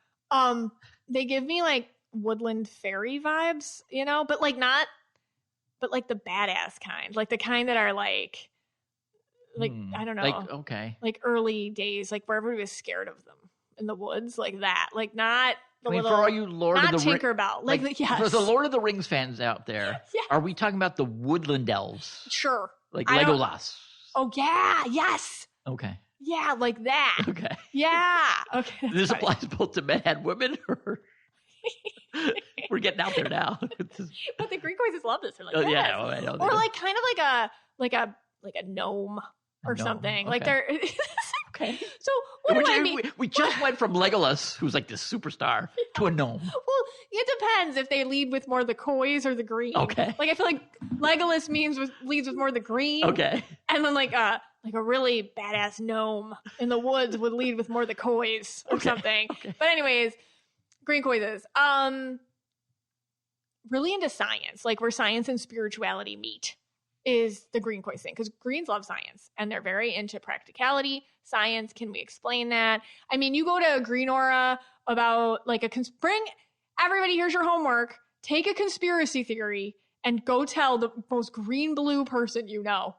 They give me like woodland fairy vibes, you know, but like the badass kind, like the kind that are like I don't know, like early days, like where everybody was scared of them in the woods, like that, like not the little. For all you Lord not of the Tinkerbell, yes. For the Lord of the Rings fans out there, are we talking about the woodland elves? Sure, like Legolas. Oh yeah, yes. Okay. Yeah, like that. Okay. Yeah. Okay. This applies both to men and women, or we're getting out there now. But the Greek voices love this. They're like, yes. I know or like kind of like a gnome or something. Okay. Like they're okay. So what do I mean? We just went from Legolas, who's like this superstar, to a gnome. Well, it depends if they lead with more the kois or the green. Okay. Like I feel like Legolas leads with more the green. Okay. And then like a really badass gnome in the woods would lead with more the kois or something. Okay. But anyways, green kois. Really into science, like where science and spirituality meet is the green quiz thing, because greens love science and they're very into practicality. Science, can we explain that? I mean, you go to a green aura about like bring everybody, here's your homework. Take a conspiracy theory and go tell the most green blue person you know.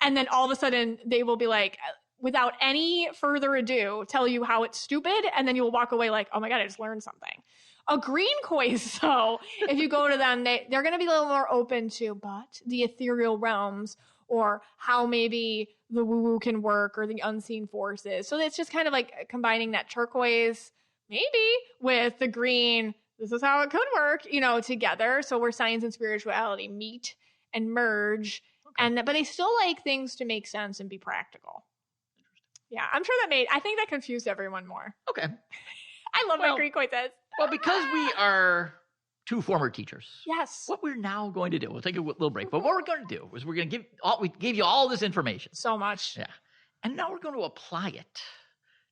And then all of a sudden they will be like, without any further ado, tell you how it's stupid. And then you will walk away like, oh my God, I just learned something. A green quiz, though, if you go to them, they're going to be a little more open to, but the ethereal realms, or how maybe the woo-woo can work, or the unseen forces. So it's just kind of like combining that turquoise, maybe, with the green, this is how it could work, together. So where science and spirituality meet and merge. Okay. But they still like things to make sense and be practical. Yeah, I'm sure I think that confused everyone more. Okay. I love my green quizzes. Well, because we are two former teachers. Yes. What we're now going to do, we'll take a little break, but what we're going to do is we're going to we gave you all this information. So much. Yeah. And now we're going to apply it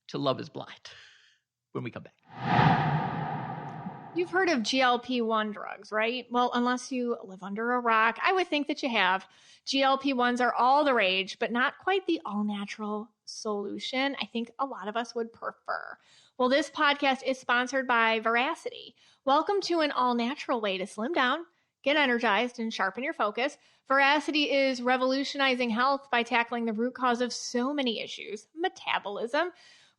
to Love is Blind when we come back. You've heard of GLP-1 drugs, right? Well, unless you live under a rock, I would think that you have. GLP-1s are all the rage, but not quite the all-natural solution I think a lot of us would prefer. Well, this podcast is sponsored by Veracity. Welcome to an all-natural way to slim down, get energized, and sharpen your focus. Veracity is revolutionizing health by tackling the root cause of so many issues, metabolism.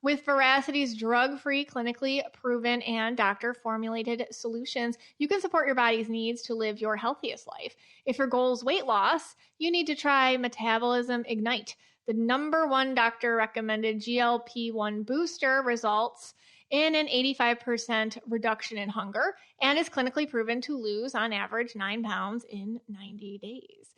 With Veracity's drug-free, clinically proven, and doctor-formulated solutions, you can support your body's needs to live your healthiest life. If your goal is weight loss, you need to try Metabolism Ignite. The #1 doctor-recommended GLP-1 booster results in an 85% reduction in hunger and is clinically proven to lose, on average, 9 pounds in 90 days.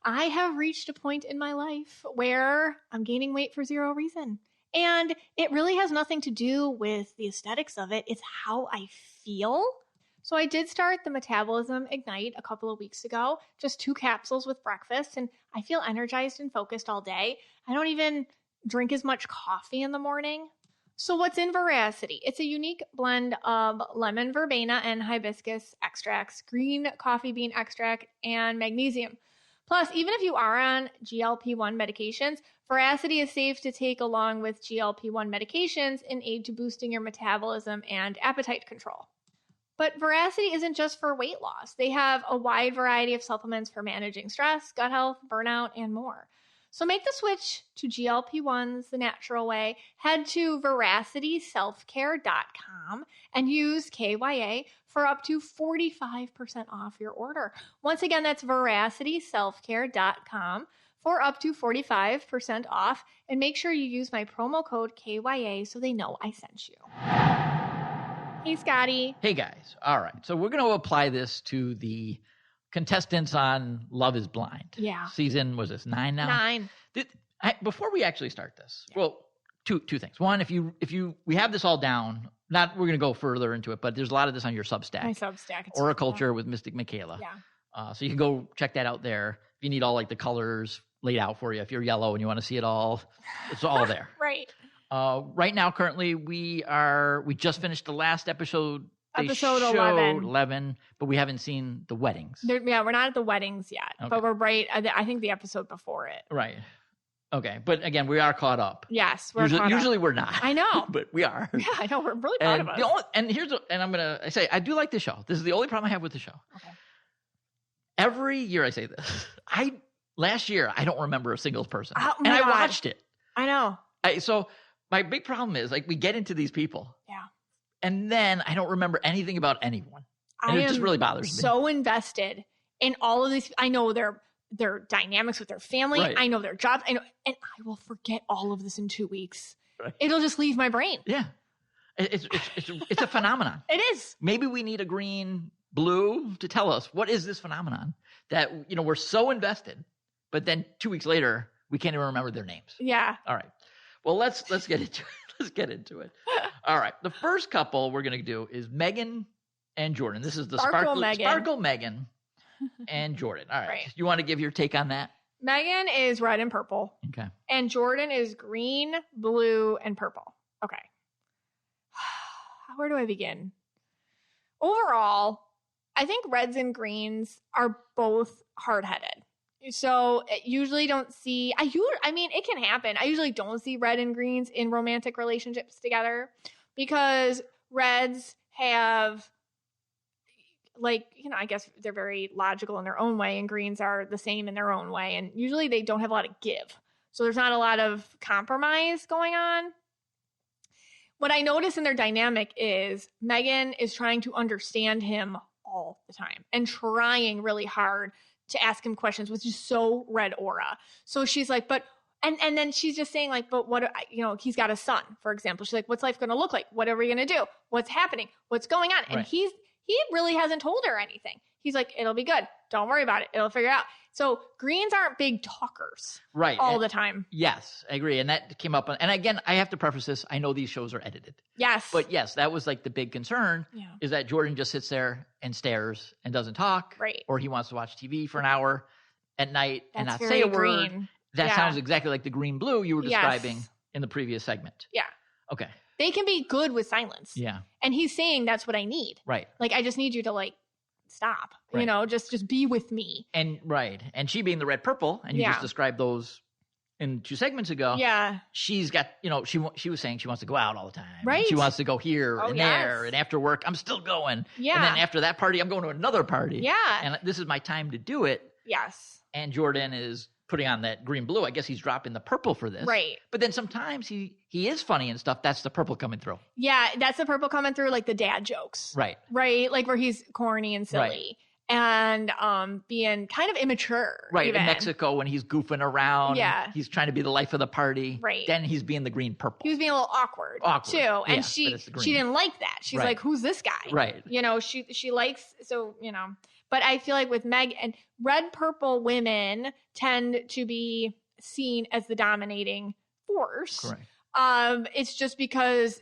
I have reached a point in my life where I'm gaining weight for zero reason. And it really has nothing to do with the aesthetics of it. It's how I feel. So I did start the Metabolism Ignite a couple of weeks ago, just 2 capsules with breakfast, and I feel energized and focused all day. I don't even drink as much coffee in the morning. So what's in Veracity? It's a unique blend of lemon verbena and hibiscus extracts, green coffee bean extract, and magnesium. Plus, even if you are on GLP-1 medications, Veracity is safe to take along with GLP-1 medications in aid to boosting your metabolism and appetite control. But Veracity isn't just for weight loss. They have a wide variety of supplements for managing stress, gut health, burnout, and more. So make the switch to GLP-1s the natural way. Head to veracityselfcare.com and use KYA for up to 45% off your order. Once again, that's veracityselfcare.com for up to 45% off. And make sure you use my promo code KYA so they know I sent you. Hey, Scotty. Hey, guys. All right. So we're going to apply this to the contestants on Love is Blind. Yeah. Season, was this 9 now? 9. Before we actually start this, well, two things. One, if we have this all down, we're going to go further into it, but there's a lot of this on your Substack. My Substack. Or a Culture with Mystic Michaela. Yeah. So you can go check that out there. If you need all like the colors laid out for you, if you're yellow and you want to see it all, it's all there. Right. Right now, currently, we just finished the last episode. Episode 11, but we haven't seen the weddings. We're not at the weddings yet, okay. But we're right. I think the episode before it. Right. Okay. But again, we are caught up. Yes. Usually we're not. I know. But we are. Yeah, I know. We're really proud of us. I'm going to say, I do like the show. This is the only problem I have with the show. Okay. Every year I say this. Last year, I don't remember a single person. Oh, and I watched it. I know. So my big problem is we get into these people. Yeah. And then I don't remember anything about anyone. And it just really bothers me. So invested in all of these. I know their dynamics with their family. Right. I know their jobs. I know, and I will forget all of this in 2 weeks. Right. It'll just leave my brain. Yeah. It's a phenomenon. It is. Maybe we need a green, blue to tell us what is this phenomenon that, we're so invested, but then 2 weeks later, we can't even remember their names. Yeah. All right. Well, let's get into it. Let's get into it. All right. The first couple we're going to do is Megan and Jordan. This is the Sparkle Megan and Jordan. All right. Right. You want to give your take on that? Megan is red and purple. Okay. And Jordan is green, blue, and purple. Okay. Where do I begin? Overall, I think reds and greens are both hard-headed. So usually don't see, I mean, it can happen. I usually don't see red and greens in romantic relationships together because reds have, like, you know, I guess they're very logical in their own way, and greens are the same in their own way. And usually they don't have a lot of give. So there's not a lot of compromise going on. What I notice in their dynamic is Megan is trying to understand him all the time and trying really hard to ask him questions, which is so red aura. So she's like, but, and then she's just saying like, but what, you know, he's got a son, for example. She's like, what's life going to look like? What are we going to do? What's happening? What's going on? And Right. he really hasn't told her anything. He's like, it'll be good. Don't worry about it. It'll figure it out. So greens aren't big talkers Right. all the time. Yes, I agree. And that came up. And again, I have to preface this. I know these shows are edited. Yes. But yes, that was like the big concern is that Jordan just sits there and stares and doesn't talk. Right. Or he wants to watch TV for an hour at night and That's not say a word. green. That sounds exactly like the green blue you were describing in the previous segment. Yeah. Okay. They can be good with silence. Yeah. And he's saying that's what I need. Right. Like, I just need you to like stop, Right. you know, just be with me. And right. And she being the red purple, and you just described those in 2 segments ago. Yeah. She's got, you know, she was saying she wants to go out all the time. Right. She wants to go here and there. yes. And after work, I'm still going. Yeah. And then after that party, I'm going to another party. Yeah. And this is my time to do it. Yes. And Jordan is putting on that green blue. I guess he's dropping the purple for this. Right. But then sometimes he is funny and stuff. That's the purple coming through. Yeah. That's the purple coming through, like the dad jokes. Right. Right. Like where he's corny and silly. Right. And being kind of immature. Right. Even. In Mexico, when he's goofing around. Yeah. He's trying to be the life of the party. Right. Then he's being the green purple. He was being a little awkward too. Yeah, And but she it's the green. didn't like that. She's Right. like, who's this guy? Right. You know, she likes, so, you know, but I feel like with Meg and red purple women tend to be seen as the dominating force. Correct. It's just because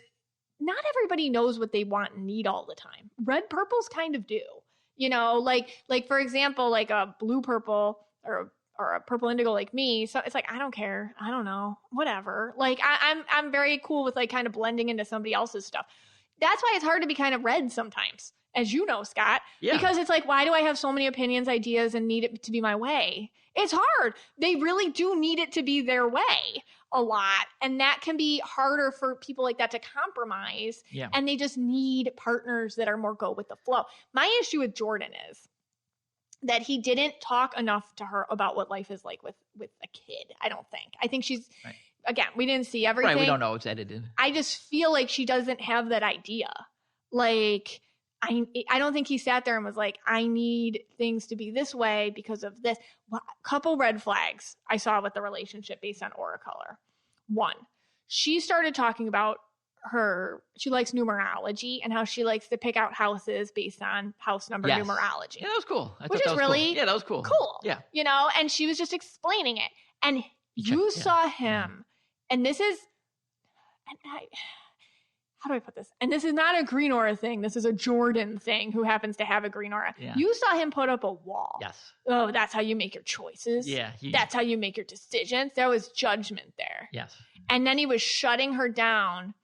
not everybody knows what they want and need all the time. Red purples kind of do, you know, like for example, like a blue purple or a purple indigo like me. So it's like, I don't care. I don't know, whatever. Like I'm very cool with like kind of blending into somebody else's stuff. That's why it's hard to be kind of red sometimes, as you know, Scott, because it's like, why do I have so many opinions, ideas, and need it to be my way? It's hard. They really do need it to be their way a lot. And that can be harder for people like that to compromise. Yeah. And they just need partners that are more go with the flow. My issue with Jordan is that he didn't talk enough to her about what life is like with a kid. I don't think. I think she's, again, we didn't see everything. Right. We don't know. It's edited. I just feel like she doesn't have that idea. Like, I don't think he sat there and was like, I need things to be this way because of this. Couple red flags I saw with the relationship based on aura color. One, she started talking about she likes numerology and how she likes to pick out houses based on house number numerology. Yeah, that was cool. Which is really cool. Yeah, that was cool. Cool. Yeah. You know, and she was just explaining it. And you saw him, and this is, how do I put this? And this is not a green aura thing. This is a Jordan thing who happens to have a green aura. Yeah. You saw him put up a wall. Yes. Oh, that's how you make your choices. Yeah. That's how you make your decisions. There was judgment there. Yes. And then he was shutting her down,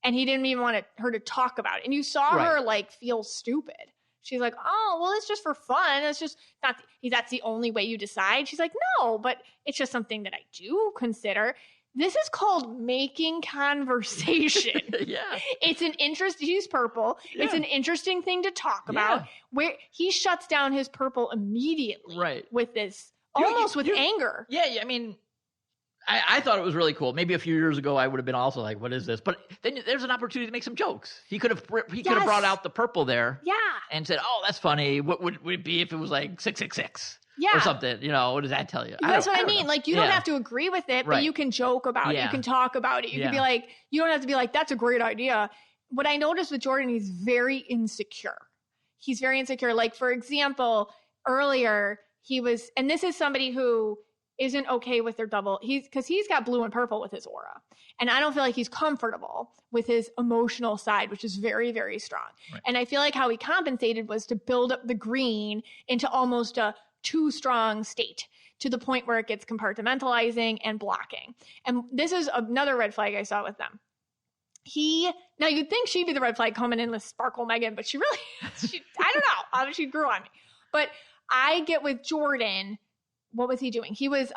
and he didn't even want her to talk about it. And you saw her like feel stupid. She's like, oh, well, it's just for fun. It's just not, that's the only way you decide. She's like, no, but it's just something that I do consider. This is called making conversation. Yeah. It's an he's purple. Yeah. It's an interesting thing to talk about where he shuts down his purple immediately with this, almost with anger. Yeah. I mean, I thought it was really cool. Maybe a few years ago, I would have been also like, what is this? But then there's an opportunity to make some jokes. He could have brought out the purple there. Yeah. And said, oh, that's funny. What would it be if it was like 666? Yeah. Or something, you know, what does that tell you? That's what I mean. Like, you don't have to agree with it, but you can joke about it. You can talk about it. You can be like, you don't have to be like, that's a great idea. What I noticed with Jordan, he's very insecure. He's very insecure. Like, for example, earlier he was, and this is somebody who isn't okay with their double, because he's got blue and purple with his aura. And I don't feel like he's comfortable with his emotional side, which is very, very strong. Right. And I feel like how he compensated was to build up the green into almost a too strong state to the point where it gets compartmentalizing and blocking. And this is another red flag I saw with them. Now you'd think she'd be the red flag coming in with Sparkle Megan, but she I don't know. She grew on me. But I get with Jordan what was he doing? He was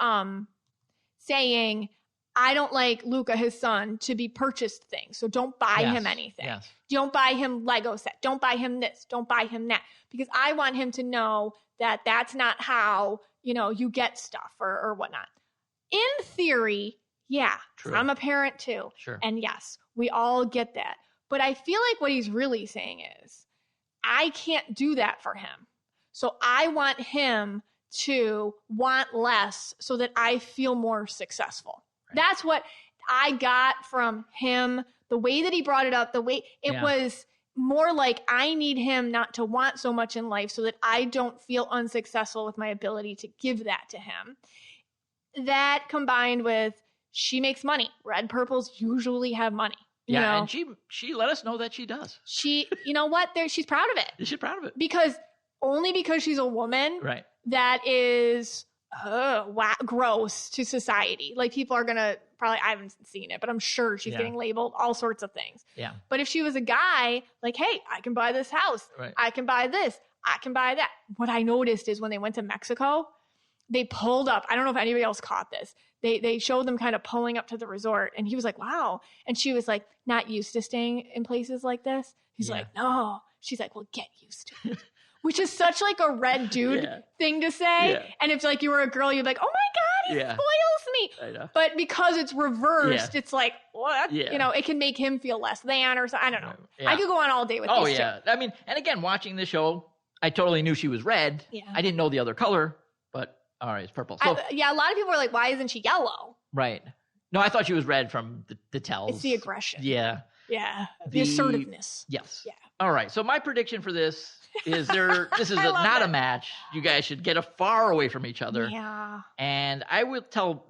saying, I don't like Luca, his son, to be purchased things. So don't buy him anything. Yes. Don't buy him Lego set. Don't buy him this. Don't buy him that. Because I want him to know that that's not how, you get stuff or whatnot. In theory, yeah, True. I'm a parent too. Sure. And yes, we all get that. But I feel like what he's really saying is, I can't do that for him. So I want him to want less so that I feel more successful. Right. That's what I got from him. The way that he brought it up, the way it was more like I need him not to want so much in life so that I don't feel unsuccessful with my ability to give that to him. That combined with she makes money. Red purples usually have money. Yeah, and she let us know that she does. You know what? She's proud of it. She's proud of it. Because she's a woman. Right. That is gross to society. Like people are going to probably, I haven't seen it, but I'm sure she's getting labeled all sorts of things. Yeah. But if she was a guy, like, hey, I can buy this house. Right. I can buy this. I can buy that. What I noticed is when they went to Mexico, they pulled up. I don't know if anybody else caught this. They showed them kind of pulling up to the resort and he was like, wow. And she was like, not used to staying in places like this. He's like, no. She's like, well, get used to it. Which is such like a red dude thing to say. Yeah. And if like you were a girl, you'd be like, oh my God, he spoils me. I know. But because it's reversed, it's like, what? Yeah. It can make him feel less than or something. I don't know. Yeah. I could go on all day with these two. I mean, and again, watching the show, I totally knew she was red. Yeah. I didn't know the other color, but all right, it's purple. So, a lot of people are like, why isn't she yellow? Right. No, I thought she was red from the tells. It's the aggression. Yeah. Yeah. The assertiveness. Yes. Yeah. All right. So my prediction for this is this is not a match. You guys should get far away from each other. Yeah. And I will tell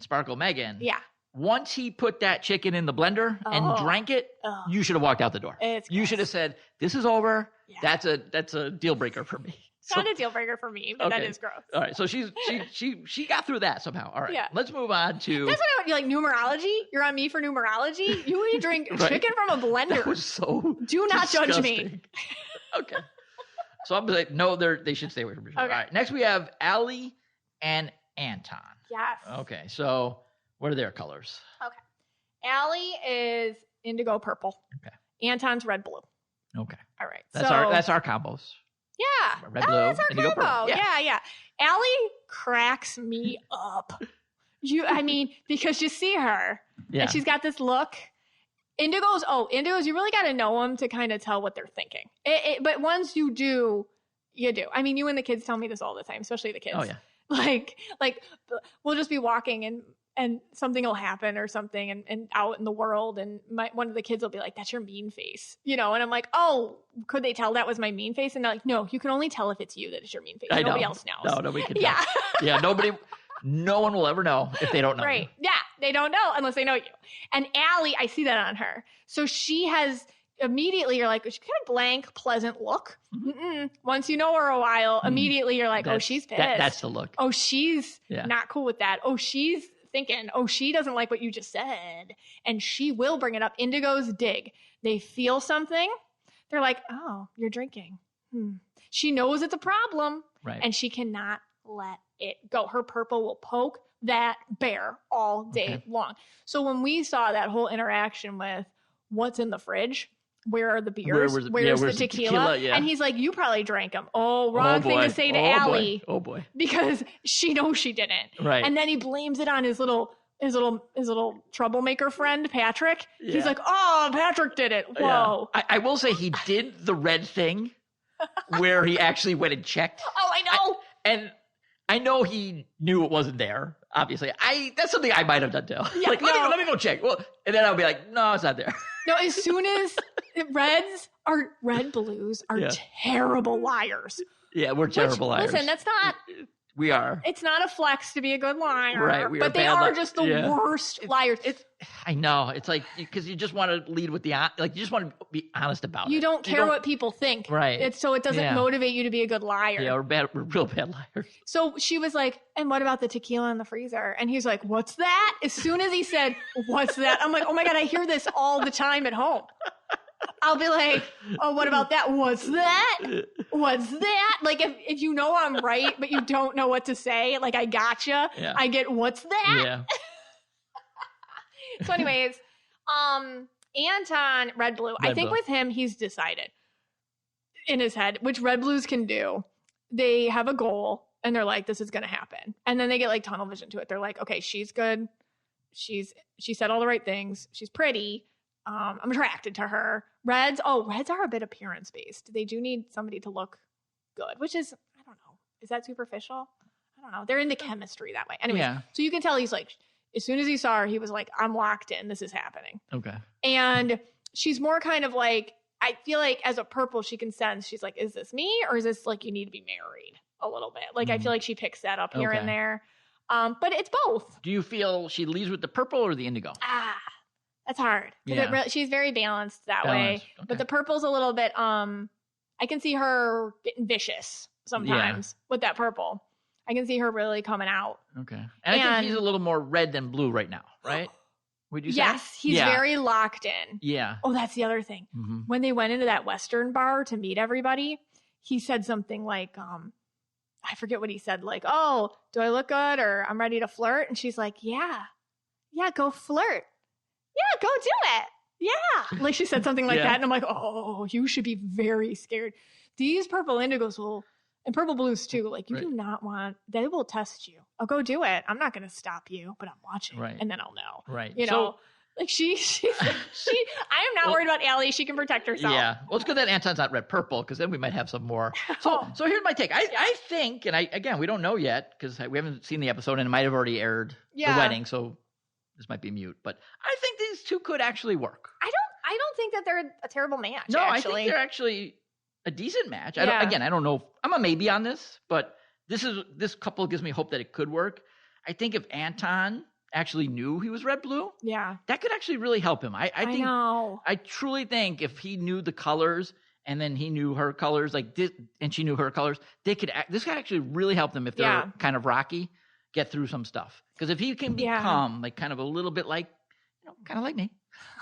Sparkle Megan. Yeah. Once he put that chicken in the blender and drank it, you should have walked out the door. You should have said, this is over. Yeah. That's a deal breaker for me. It's not a deal breaker for me, but that is gross. All right. So she got through that somehow. All right. Yeah. Let's move on to. That's what you like numerology. You're on me for numerology. You drink chicken from a blender. That was so. Do not judge me. Okay. So I'm like, no, they should stay away from each other. Okay. All right. Next we have Allie and Anton. Yes. Okay. So what are their colors? Okay. Allie is indigo purple. Okay. Anton's red blue. Okay. All right. That's our combos. Yeah. Red, blue, that's our indigo, combo. purple. Yeah. Allie cracks me up. Because you see her and she's got this look. Indigos, you really got to know them to kind of tell what they're thinking. But once you do, you do. I mean, you and the kids tell me this all the time, especially the kids. Oh, yeah. Like we'll just be walking and something will happen or something and out in the world and one of the kids will be like, that's your mean face, and I'm like, oh, could they tell that was my mean face? And they're like, no, you can only tell if it's you that it's your mean face. Nobody else knows. No, nobody can tell. Yeah, no one will ever know if they don't know. Right. You. Yeah, they don't know unless they know you. And Allie, I see that on her. So she has immediately, you're like, she's got a blank, pleasant look. Mm-hmm. Once you know her a while, immediately you're like, oh, she's pissed. That's the look. Oh, she's not cool with that. Oh, she's thinking, oh, she doesn't like what you just said. And she will bring it up. Indigos dig. They feel something. They're like, oh, you're drinking. She knows it's a problem. Right. And she cannot let it go. Her purple will poke that bear all day long. So when we saw that whole interaction with what's in the fridge, where are the beers? Where's the tequila? And he's like, you probably drank them. Oh, wrong thing to say to Allie. Oh boy. Because she knows she didn't. Right. And then he blames it on his little troublemaker friend, Patrick. Yeah. He's like, oh, Patrick did it. Whoa. Yeah. I will say he did the red thing where he actually went and checked. Oh, I know. And I know he knew it wasn't there. Obviously, that's something I might have done too. Yeah, let me go check. Well, and then I'll be like, no, it's not there. No, as soon as red blues are terrible liars. Yeah, we're terrible liars. Listen, that's not. We are. It's not a flex to be a good liar. Right. But they are just the worst liars. I know. It's like, because you just want to lead with you just want to be honest about it. You don't care what people think. Right. So it doesn't motivate you to be a good liar. Yeah, we're real bad liars. So she was like, and what about the tequila in the freezer? And he's like, what's that? As soon as he said, what's that? I'm like, oh my God, I hear this all the time at home. I'll be like, oh, what about that? What's that? What's that? Like, if you know I'm right, but you don't know what to say, like, I gotcha. Yeah. I get, what's that? Yeah. So anyways, Anton, red blue. I think with him, he's decided in his head, which red blues can do. They have a goal and they're like, this is going to happen. And then they get like tunnel vision to it. They're like, okay, she's good. She said all the right things. She's pretty. I'm attracted to her. Reds are a bit appearance based. They do need somebody to look good, which is, I don't know. Is that superficial? I don't know. They're into chemistry that way. Anyways, so you can tell he's like, as soon as he saw her, he was like, I'm locked in. This is happening. Okay. And she's more kind of like, I feel like as a purple, she can sense, she's like, is this me? Or is this like, you need to be married a little bit? Like, I feel like she picks that up here and there. But it's both. Do you feel she leads with the purple or the indigo? That's hard. She's very balanced that way. Okay. But the purple's a little bit, I can see her getting vicious sometimes with that purple. I can see her really coming out. Okay. And I think he's a little more red than blue right now, right? Would you say? Yes, he's very locked in. Yeah. Oh, that's the other thing. Mm-hmm. When they went into that Western bar to meet everybody, he said something like, I forget what he said, like, oh, do I look good or I'm ready to flirt? And she's like, yeah, go flirt. Yeah, go do it. Yeah. Like she said something like that. And I'm like, oh, you should be very scared. These purple indigos will, and purple blues too, like you do not want, they will test you. I'll go do it. I'm not going to stop you, but I'm watching and then I'll know. Right. You know, like I am not worried about Allie. She can protect herself. Yeah. Well, it's good that Anton's not red purple because then we might have some more. So here's my take. I think, and again, we don't know yet because we haven't seen the episode and it might have already aired the wedding. So this might be mute, but I think these two could actually work. I don't think that they're a terrible match. No, actually. I think they're actually a decent match. I don't know. I'm a maybe on this, but this couple gives me hope that it could work. I think if Anton actually knew he was red blue, that could actually really help him. I think I truly think if he knew the colors and then he knew her colors, like this, and she knew her colors, this could actually really help them if they're kind of rocky, get through some stuff. Because if he can become like kind of a little bit like, kind of like me,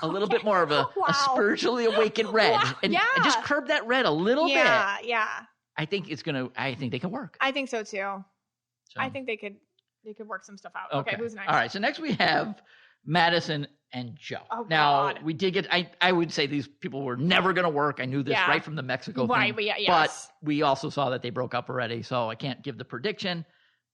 a little bit more of a spiritually awakened red, and just curb that red a little bit. Yeah. I think they can work. I think so too. So. I think they could work some stuff out. Okay, who's next? All right, so next we have Madison and Joe. Oh, now, God. we did get, I would say these people were never going to work. I knew this right from the Mexico thing. But But we also saw that they broke up already, so I can't give the prediction.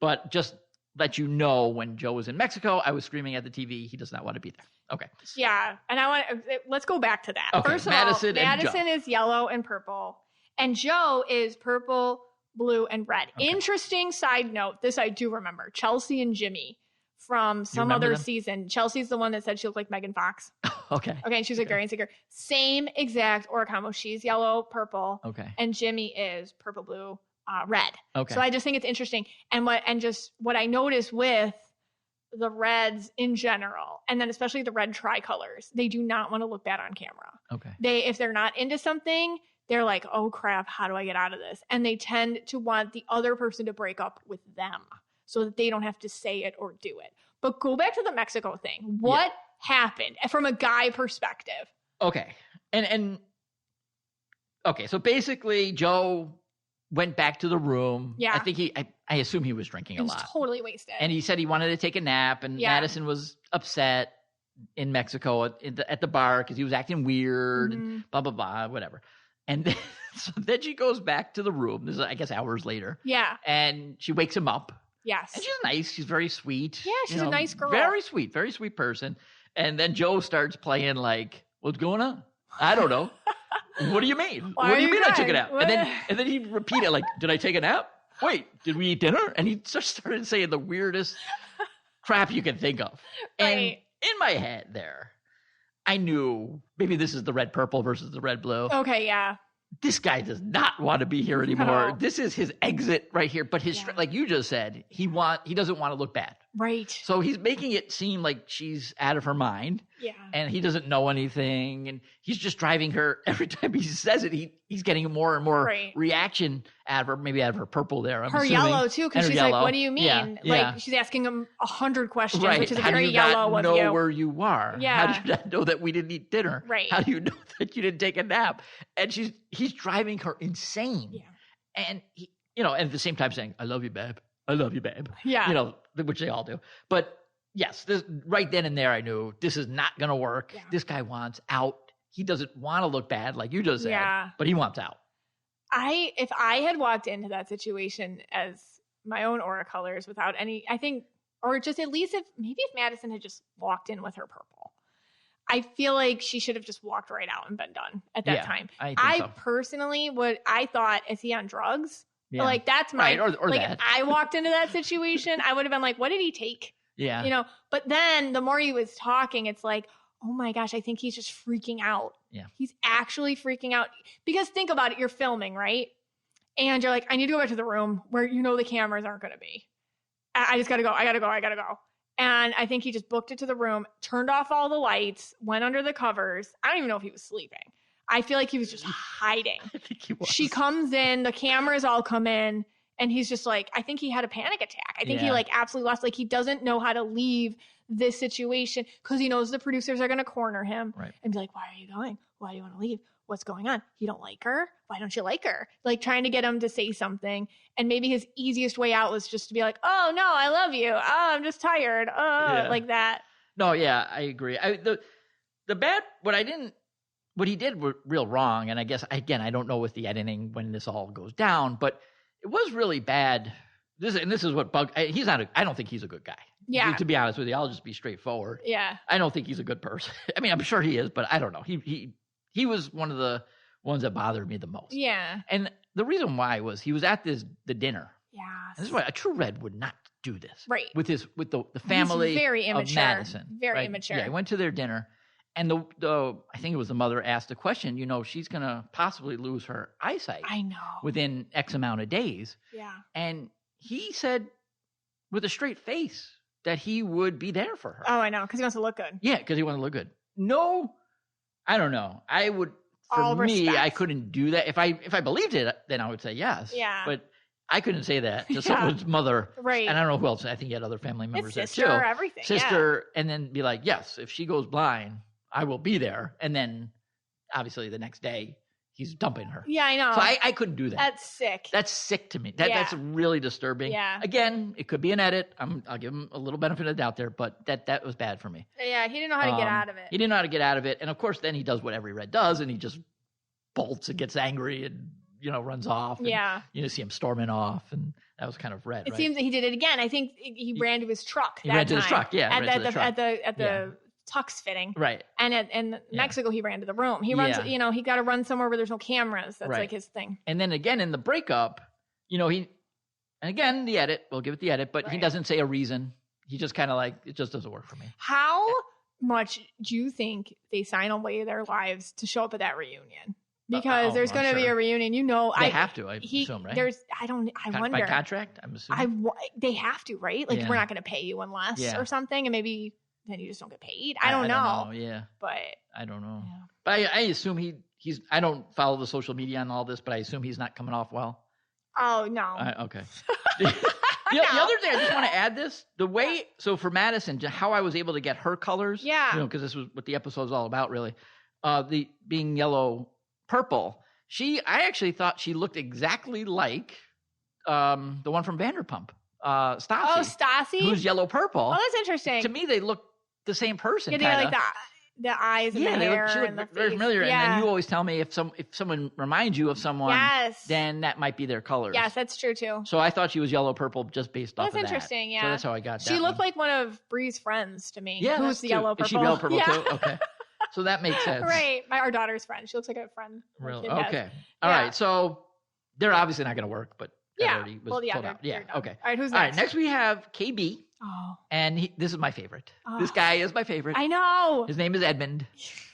But just let you know, when Joe was in Mexico, I was screaming at the TV, he does not want to be there. Okay. Yeah, and let's go back to that. Okay, First of all, Madison is yellow and purple, and Joe is purple, blue, and red. Okay. Interesting side note, this I do remember. Chelsea and Jimmy from some other season. Chelsea's the one that said she looked like Megan Fox. Okay. And she's a very insecure. Same exact aura combo. She's yellow, purple. Okay. And Jimmy is purple, blue, red. Okay. So I just think it's interesting. And what I noticed with the reds in general, and then especially the red tricolors, they do not want to look bad on camera. Okay. If they're not into something, they're like, oh crap, how do I get out of this? And they tend to want the other person to break up with them so that they don't have to say it or do it. But go back to the Mexico thing. What happened from a guy perspective? Okay. And okay, so basically Joe went back to the room. Yeah. I think I assume he was drinking a lot. He was totally wasted. And he said he wanted to take a nap, and Madison was upset in Mexico at the bar because he was acting weird and blah, blah, blah, whatever. And then, so then she goes back to the room. This is, I guess, hours later. Yeah. And she wakes him up. Yes. And she's nice. She's very sweet. Yeah, she's a nice girl. Very sweet person. And then Joe starts playing like, what's going on? I don't know. What do you mean? What do you mean I took a nap? And then he repeated like, did I take a nap? Wait, did we eat dinner? And he just started saying the weirdest crap you can think of. Right. And in my head there, I knew maybe this is the red purple versus the red blue. Okay, yeah. This guy does not want to be here anymore. No. This is his exit right here. But his like you just said, he doesn't want to look bad. Right. So he's making it seem like she's out of her mind. Yeah. And he doesn't know anything. And he's just driving her. Every time he says it, he's getting more and more reaction out of her, maybe out of her purple there. Her yellow, too, because she's like, what do you mean? Like, she's asking him 100 questions, which is very yellow of you. How do you not know where you are? Yeah. How do you not know that we didn't eat dinner? Right. How do you know that you didn't take a nap? And he's driving her insane. Yeah. And, and at the same time saying, I love you, babe. I love you, babe. Yeah. Which they all do. But yes, right then and there, I knew this is not going to work. Yeah. This guy wants out. He doesn't want to look bad, like you just said, but he wants out. If I had walked into that situation as my own aura colors without any, I think, or just at least if Madison had just walked in with her purple, I feel like she should have just walked right out and been done at that time. I personally I thought, is he on drugs? Yeah. Like that's my, or like that. if I walked into that situation, I would have been like, what did he take? Yeah. But then the more he was talking, it's like, oh my gosh, I think he's just freaking out. Yeah. He's actually freaking out. Because think about it, you're filming, right? And you're like, I need to go back to the room where the cameras aren't going to be. I just got to go. I got to go. And I think he just booked it to the room, turned off all the lights, went under the covers. I don't even know if he was sleeping. I feel like he was just hiding. I think he was. She comes in, the cameras all come in, and he's just like, I think he had a panic attack. I think he absolutely lost. Like he doesn't know how to leave this situation because he knows the producers are going to corner him and be like, why are you going? Why do you want to leave? What's going on? You don't like her? Why don't you like her? Like trying to get him to say something. And maybe his easiest way out was just to be like, oh no, I love you. Oh, I'm just tired. Like that. No, yeah, I agree. What he did were real wrong. And I guess, again, I don't know with the editing when this all goes down, but it was really bad. This is what I don't think he's a good guy. Yeah. To be honest with you, I'll just be straightforward. Yeah. I don't think he's a good person. I mean, I'm sure he is, but I don't know. He was one of the ones that bothered me the most. Yeah. And the reason why was he was at the dinner. Yeah. This is why a true red would not do this. Right. With the family very immature. of Madison. Very immature. Yeah, he went to their dinner. And I think it was the mother asked the question, she's going to possibly lose her eyesight. I know. Within X amount of days. Yeah. And he said with a straight face that he would be there for her. Oh, I know. Because he wants to look good. Yeah, because he wanted to look good. No, I don't know. I would, for me, I couldn't do that. If I believed it, then I would say yes. Yeah. But I couldn't say that to someone's mother. Right. And I don't know who else. I think he had other family members there too. Everything. Sister, and then be like, yes, if she goes blind, I will be there. And then obviously the next day he's dumping her. Yeah, I know. So I couldn't do that. That's sick. That's sick to me. That's really disturbing. Yeah. Again, it could be an edit. I'll give him a little benefit of the doubt there, but that was bad for me. Yeah, he didn't know how to get out of it. He didn't know how to get out of it. And of course, then he does what every red does, and he just bolts and gets angry and, runs off. And, you see him storming off, and that was kind of red. It seems that he did it again. I think he ran to his truck. He ran to his truck, yeah. At the tux fitting. Right. And in Mexico, he ran to the room. He runs, he got to run somewhere where there's no cameras. That's like his thing. And then again, in the breakup, and again, the edit, we'll give it the edit, but he doesn't say a reason. He just kind of like, it just doesn't work for me. How much do you think they sign away their lives to show up at that reunion? Because there's going to be a reunion, They have to, I assume, right? I wonder. By contract, I'm assuming. They have to, right? Like, we're not going to pay you unless or something, and maybe then you just don't get paid. I don't know. Yeah. But I don't know. Yeah. But I assume he's, I don't follow the social media and all this, but I assume he's not coming off well. Oh, no. Okay. The other thing, I just want to add this. The way, so for Madison, how I was able to get her colors. Yeah. Because this was what the episode was all about, really. The being yellow, purple. I actually thought she looked exactly like the one from Vanderpump. Stassi. Oh, Stassi? Who's yellow purple. Oh, that's interesting. To me, they look the same person. Yeah, like the eyes and the hair. She looked very familiar. Yeah. And then you always tell me if someone reminds you of someone, then that might be their colors. Yes, that's true too. So I thought she was yellow purple just based off of that. That's interesting. Yeah, so that's how I got that. She looked like one of Bree's friends to me. Yeah, who's the yellow purple? Is she yellow purple too? Okay, so that makes sense. Right, our daughter's friend. She looks like a friend. Really? Okay. All right. So they're obviously not going to work, but already was pulled out. Yeah. Okay. All right. Who's next? All right. Next we have KB. Oh. And this is my favorite. Oh. This guy is my favorite. I know. His name is Edmund.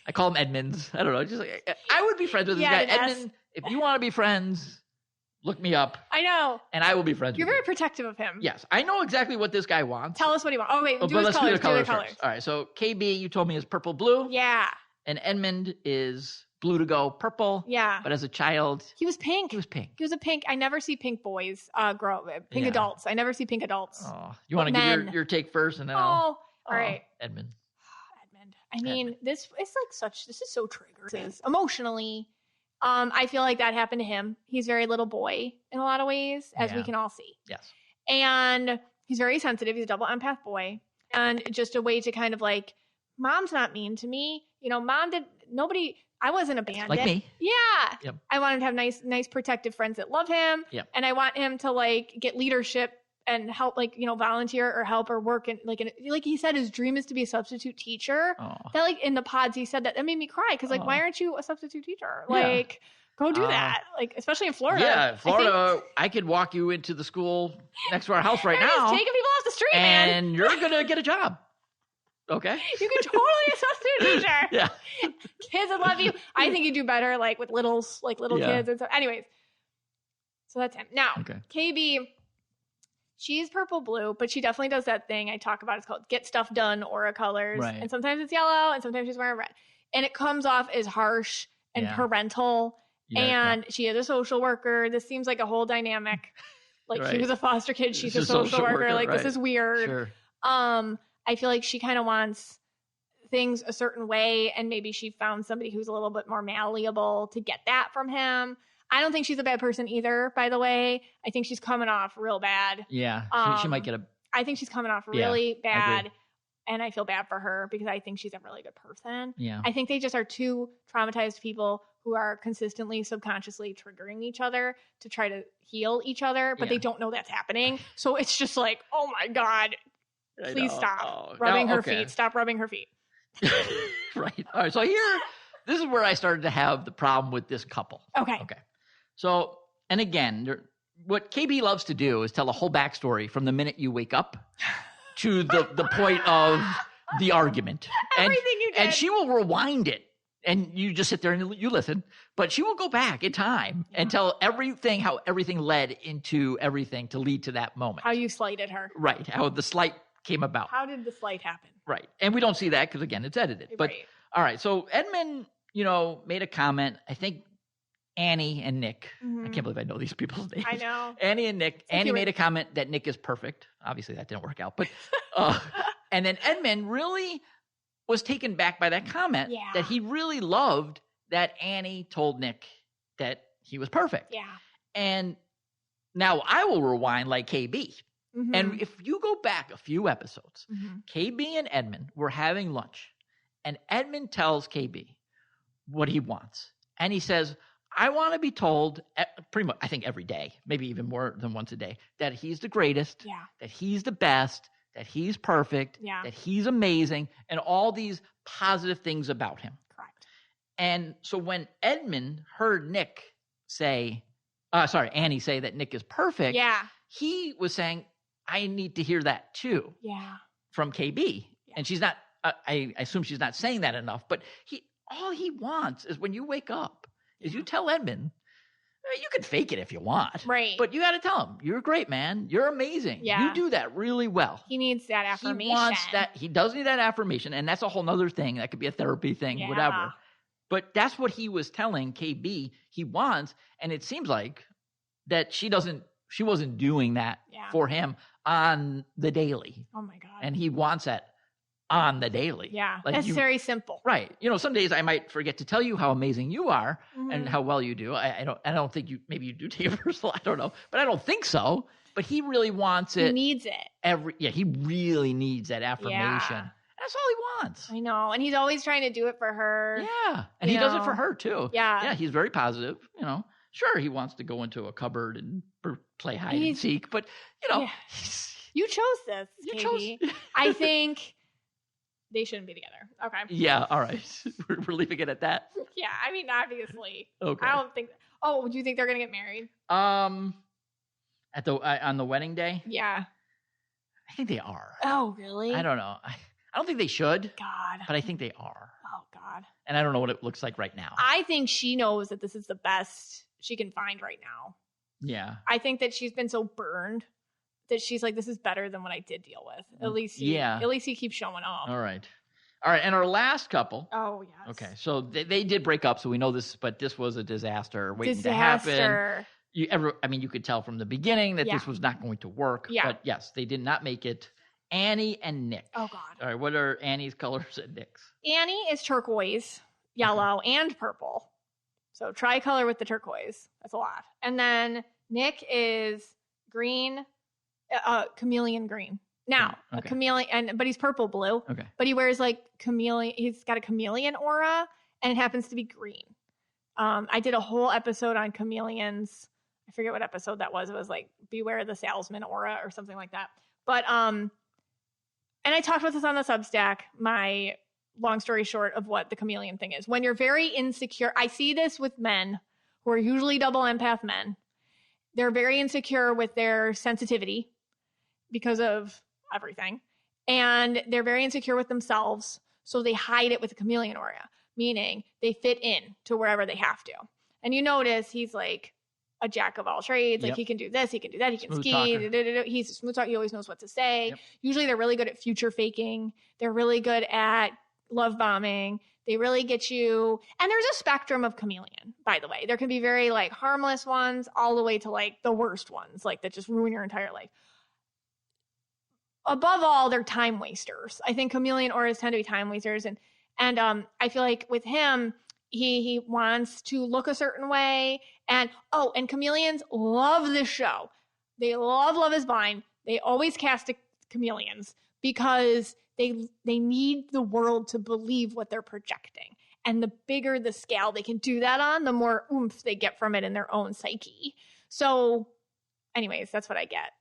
I call him Edmonds. I don't know. Just like I would be friends with this guy. Edmund, if you want to be friends, Look me up, I know. and I will be friends You're with very you. protective of him. Yes, I know exactly what this guy wants. Tell us what he wants. Oh, wait. But let's do the colors first. All right, so KB, you told me is purple blue. Yeah. And Edmund is blue to go purple. Yeah. But as a child, he was pink. He was pink. He was a pink. I never see pink boys grow up. Pink adults. I never see pink adults. Oh, you want to give your take first, and then all right. Edmund. I mean, this is so triggering emotionally. I feel like that happened to him. He's very little boy in a lot of ways, as we can all see. Yes. And he's very sensitive. He's a double empath boy. And just a way to kind of like, mom's not mean to me. You know, I wasn't abandoned. Like me. Yeah. Yep. I want him to have nice protective friends that love him. Yep. And I want him to like get leadership and help, like, you know, volunteer or help or work. And like he said, his dream is to be a substitute teacher. Oh. That like in the pods, he said that made me cry. Cause like, why aren't you a substitute teacher? Like, go do that. Like, especially in Florida. Yeah. Florida, I could walk you into the school next to our house right now. Just taking people off the street, man. And you're going to get a job. Okay. You could totally be a substitute teacher. Yeah. Kids would love you. I think you do better like with little kids and stuff. Anyways. So that's him. Now, KB, she's purple blue, but she definitely does that thing I talk about. It's called get stuff done aura colors. Right. And sometimes it's yellow and sometimes she's wearing red. And it comes off as harsh and parental. And she is a social worker. This seems like a whole dynamic. Like he was a foster kid. She's a social worker. Like this is weird. Sure. I feel like she kind of wants things a certain way, and maybe she found somebody who's a little bit more malleable to get that from him. I don't think she's a bad person either, by the way. I think she's coming off real bad. Yeah, she might get a... I think she's coming off really bad, and I feel bad for her because I think she's a really good person. Yeah. I think they just are two traumatized people who are consistently, subconsciously triggering each other to try to heal each other, but they don't know that's happening. So it's just like, oh my God, please stop rubbing her feet. Stop rubbing her feet. Right. All right. So this is where I started to have the problem with this couple. Okay. So, and again, what KB loves to do is tell a whole backstory from the minute you wake up to the point of the argument. Everything you did. And she will rewind it. And you just sit there and you listen. But she will go back in time and tell everything, how everything led into everything to lead to that moment. How you slighted her. Right. How the slight came about. How did the slight happen? Right. And we don't see that because, again, it's edited. But, all right. So Edmund, made a comment. I think Annie and Nick. I can't believe I know these people's names. I know. Annie and Nick. Annie made a comment that Nick is perfect. Obviously, that didn't work out. But and then Edmund really was taken back by that comment that he really loved that Annie told Nick that he was perfect. Yeah. And now I will rewind like KB. And if you go back a few episodes, KB and Edmund were having lunch, and Edmund tells KB what he wants. And he says, I want to be told pretty much, I think every day, maybe even more than once a day, that he's the greatest, that he's the best, that he's perfect, that he's amazing, and all these positive things about him. Correct. And so when Edmund heard Annie say that Nick is perfect, he was saying, I need to hear that too. Yeah. From KB. Yeah. And she's not, I assume she's not saying that enough, but all he wants is when you wake up is you tell Edmund, you can fake it if you want. Right. But you got to tell him, you're great, man. You're amazing. Yeah. You do that really well. He needs that affirmation. He wants that. He does need that affirmation. And that's a whole nother thing. That could be a therapy thing, whatever. But that's what he was telling KB he wants. And it seems like that she wasn't doing that for him on the daily. Oh my God. And he wants that on the daily. Yeah. Like that's very simple. Right. Some days I might forget to tell you how amazing you are and how well you do. I don't think maybe you do take it personal. I don't know, but I don't think so. But he really wants it. He needs it. He really needs that affirmation. Yeah. That's all he wants. I know. And he's always trying to do it for her. Yeah. And he does it for her too. Yeah. Yeah. He's very positive, Sure, he wants to go into a cupboard and play hide and seek, but you chose this. You chose. I think they shouldn't be together. Okay. Yeah. All right. We're leaving it at that. Yeah. I mean, obviously. Okay. I don't think. Oh, do you think they're gonna get married? On the wedding day. Yeah. I think they are. Oh, really? I don't know. I don't think they should. God. But I think they are. Oh God. And I don't know what it looks like right now. I think she knows that this is the best she can find right now. Yeah. I think that she's been so burned that she's like, this is better than what I did deal with. At least he keeps showing up. All right. And our last couple. Oh, yes. Okay. So they did break up, so we know this, but this was a disaster waiting to happen. You could tell from the beginning that this was not going to work. Yeah. But yes, they did not make it. Annie and Nick. Oh, God. All right. What are Annie's colors and Nick's? Annie is turquoise, yellow, and purple. So tricolor with the turquoise. That's a lot. And then Nick is green, chameleon green. Now, a chameleon, but he's purple blue. Okay. But he wears like chameleon. He's got a chameleon aura, and it happens to be green. I did a whole episode on chameleons. I forget what episode that was. It was like Beware the Salesman aura or something like that. But and I talked about this on the Substack. My long story short of what the chameleon thing is. When you're very insecure, I see this with men who are usually double empath men. They're very insecure with their sensitivity because of everything. And they're very insecure with themselves. So they hide it with a chameleon aura, meaning they fit in to wherever they have to. And you notice he's like a jack of all trades. Like he can do this, he can do that, he can ski. He's a smooth talker. He always knows what to say. Yep. Usually they're really good at future faking. They're really good at love bombing. They really get you. And there's a spectrum of chameleon, by the way. There can be very like harmless ones all the way to like the worst ones, like that just ruin your entire life. Above all, they're time wasters. I think chameleon auras tend to be time wasters. And I feel like with him, he wants to look a certain way. And chameleons love this show. They love Love is Blind. They always cast chameleons because they need the world to believe what they're projecting. And the bigger the scale they can do that on, the more oomph they get from it in their own psyche. So anyways, that's what I get.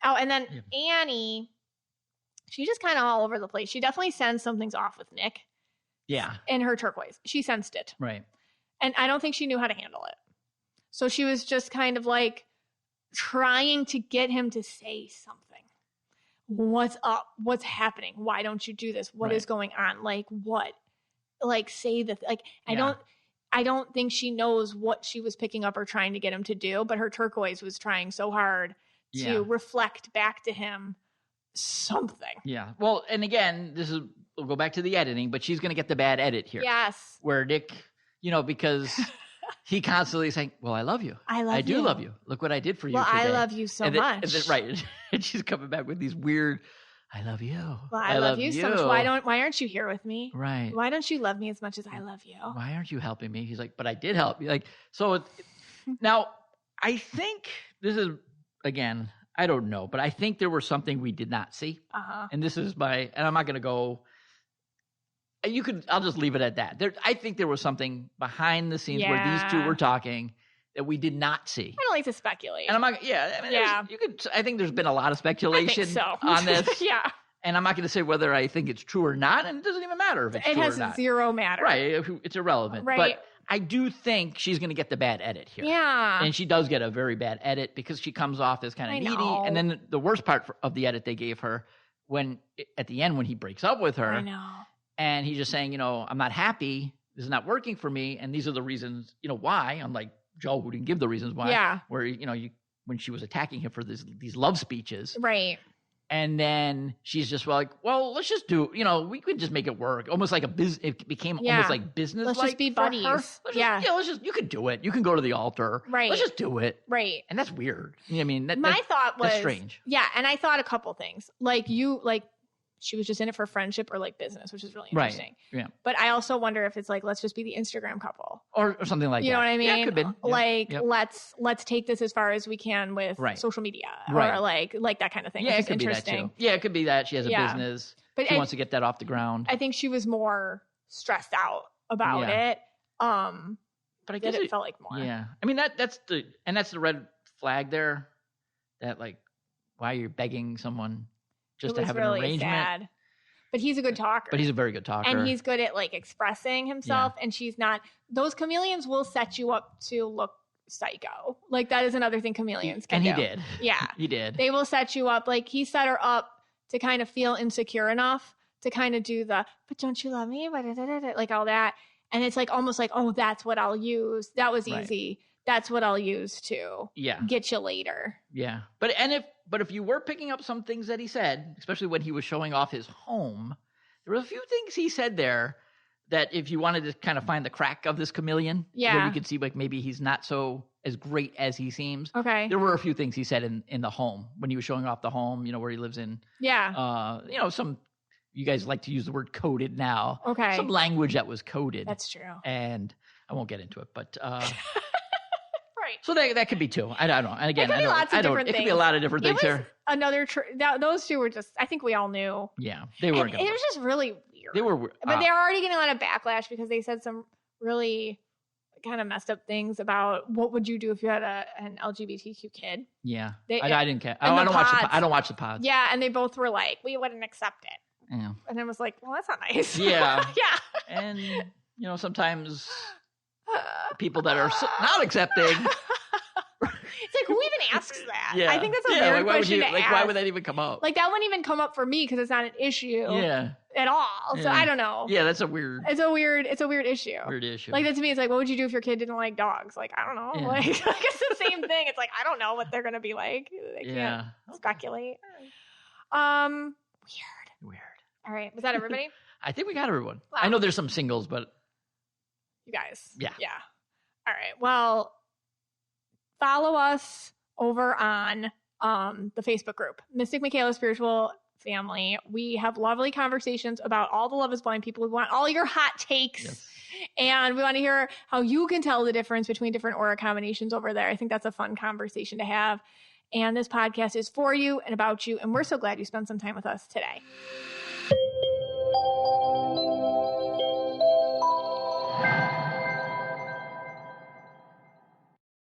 Oh, and then Annie, she's just kind of all over the place. She definitely sensed something's off with Nick. Yeah. In her turquoise. She sensed it. Right. And I don't think she knew how to handle it. So she was just kind of like trying to get him to say something. What's up? What's happening? Why don't you do this? What is going on? Like what? Like say the like I don't think she knows what she was picking up or trying to get him to do, but her turquoise was trying so hard to reflect back to him something. Yeah. Well, and again, we'll go back to the editing, but she's going to get the bad edit here. Yes. Where Nick, because he constantly is saying, well, I love you. I do love you. Look what I did for you today. I love you so much. Right. And she's coming back with these weird, I love you. Well, I love you so much. Why aren't you here with me? Right. Why don't you love me as much as I love you? Why aren't you helping me? He's like, but I did help you. Like, so now I think this is, again, I don't know, but I think there was something we did not see. And this is and I'm not going to go, I'll just leave it at that. I think there was something behind the scenes where these two were talking that we did not see. I don't like to speculate. And I'm not, I think there's been a lot of speculation on this. Yeah. And I'm not going to say whether I think it's true or not, and it doesn't even matter if it's true or not. It has zero matter. Right. It's irrelevant. Right. But I do think she's going to get the bad edit here. Yeah. And she does get a very bad edit because she comes off as kind of needy. And then the worst part of the edit they gave her at the end when he breaks up with her. I know. And he's just saying, I'm not happy. This is not working for me. And these are the reasons, why. Unlike Joe, who didn't give the reasons why. Yeah. Where, when she was attacking him for these love speeches. Right. And then she's just like, well, let's just do, we could just make it work. Almost like it became almost like business. Let's just be buddies. You could do it. You can go to the altar. Right. Let's just do it. Right. And that's weird. My thought was, that's strange. Yeah. And I thought a couple things. She was just in it for friendship or like business, which is really interesting. Right. Yeah. But I also wonder if it's like, let's just be the Instagram couple. Or something like that. You know what I mean? Yeah, it could be. Let's take this as far as we can with social media. Or like that kind of thing. Yeah, it could be that too. Yeah, it could be that she has a business. But she wants to get that off the ground. I think she was more stressed out about it. But I guess it felt like more. Yeah. I mean, that's the red flag there. That like, why you're begging someone just to have really an arrangement. Sad. But he's a good talker. But he's a very good talker. And he's good at like expressing himself. And she's not. Those chameleons will set you up to look psycho. Like that is another thing chameleons can do. And he did. Yeah. He did. They will set you up. Like he set her up to kind of feel insecure enough to kind of do but don't you love me? Like all that. And it's like almost like, oh, that's what I'll use. That was easy. that's what I'll use to get you later. Yeah. But if you were picking up some things that he said, especially when he was showing off his home, there were a few things he said there that if you wanted to kind of find the crack of this chameleon, where you could see like maybe he's not so as great as he seems. Okay. There were a few things he said in the home when he was showing off the home, where he lives in. Yeah. You guys like to use the word coded now. Okay. Some language that was coded. That's true. And I won't get into it, but right. So that could be too. I don't know. And again, it could be a lot of different things here. Those two were just, I think we all knew. Yeah. They weren't going to. It was just really weird. They were but they were already getting a lot of backlash because they said some really kind of messed up things about what would you do if you had an LGBTQ kid. Yeah. I didn't care. I don't watch the pods. Yeah. And they both were like, we wouldn't accept it. Yeah. And I was like, well, that's not nice. Yeah. Yeah. And, sometimes people that are not accepting. It's like, who even asks that? Yeah. I think that's a weird question to ask. Why would that even come up? Like, that wouldn't even come up for me because it's not an issue at all. So I don't know. Yeah, that's a weird. It's a weird issue. Weird issue. Like, that to me, it's like, what would you do if your kid didn't like dogs? Like, I don't know. Yeah. Like, it's the same thing. It's like, I don't know what they're going to be like. I can't speculate. Weird. All right. Was that everybody? I think we got everyone. Wow. I know there's some singles, but. You guys. Yeah. All right. Well, follow us over on the Facebook group, Mystic Michaela Spiritual Family. We have lovely conversations about all the Love is Blind people. We want all your hot takes. Yes. And we want to hear how you can tell the difference between different aura combinations over there. I think that's a fun conversation to have. And this podcast is for you and about you. And we're so glad you spent some time with us today.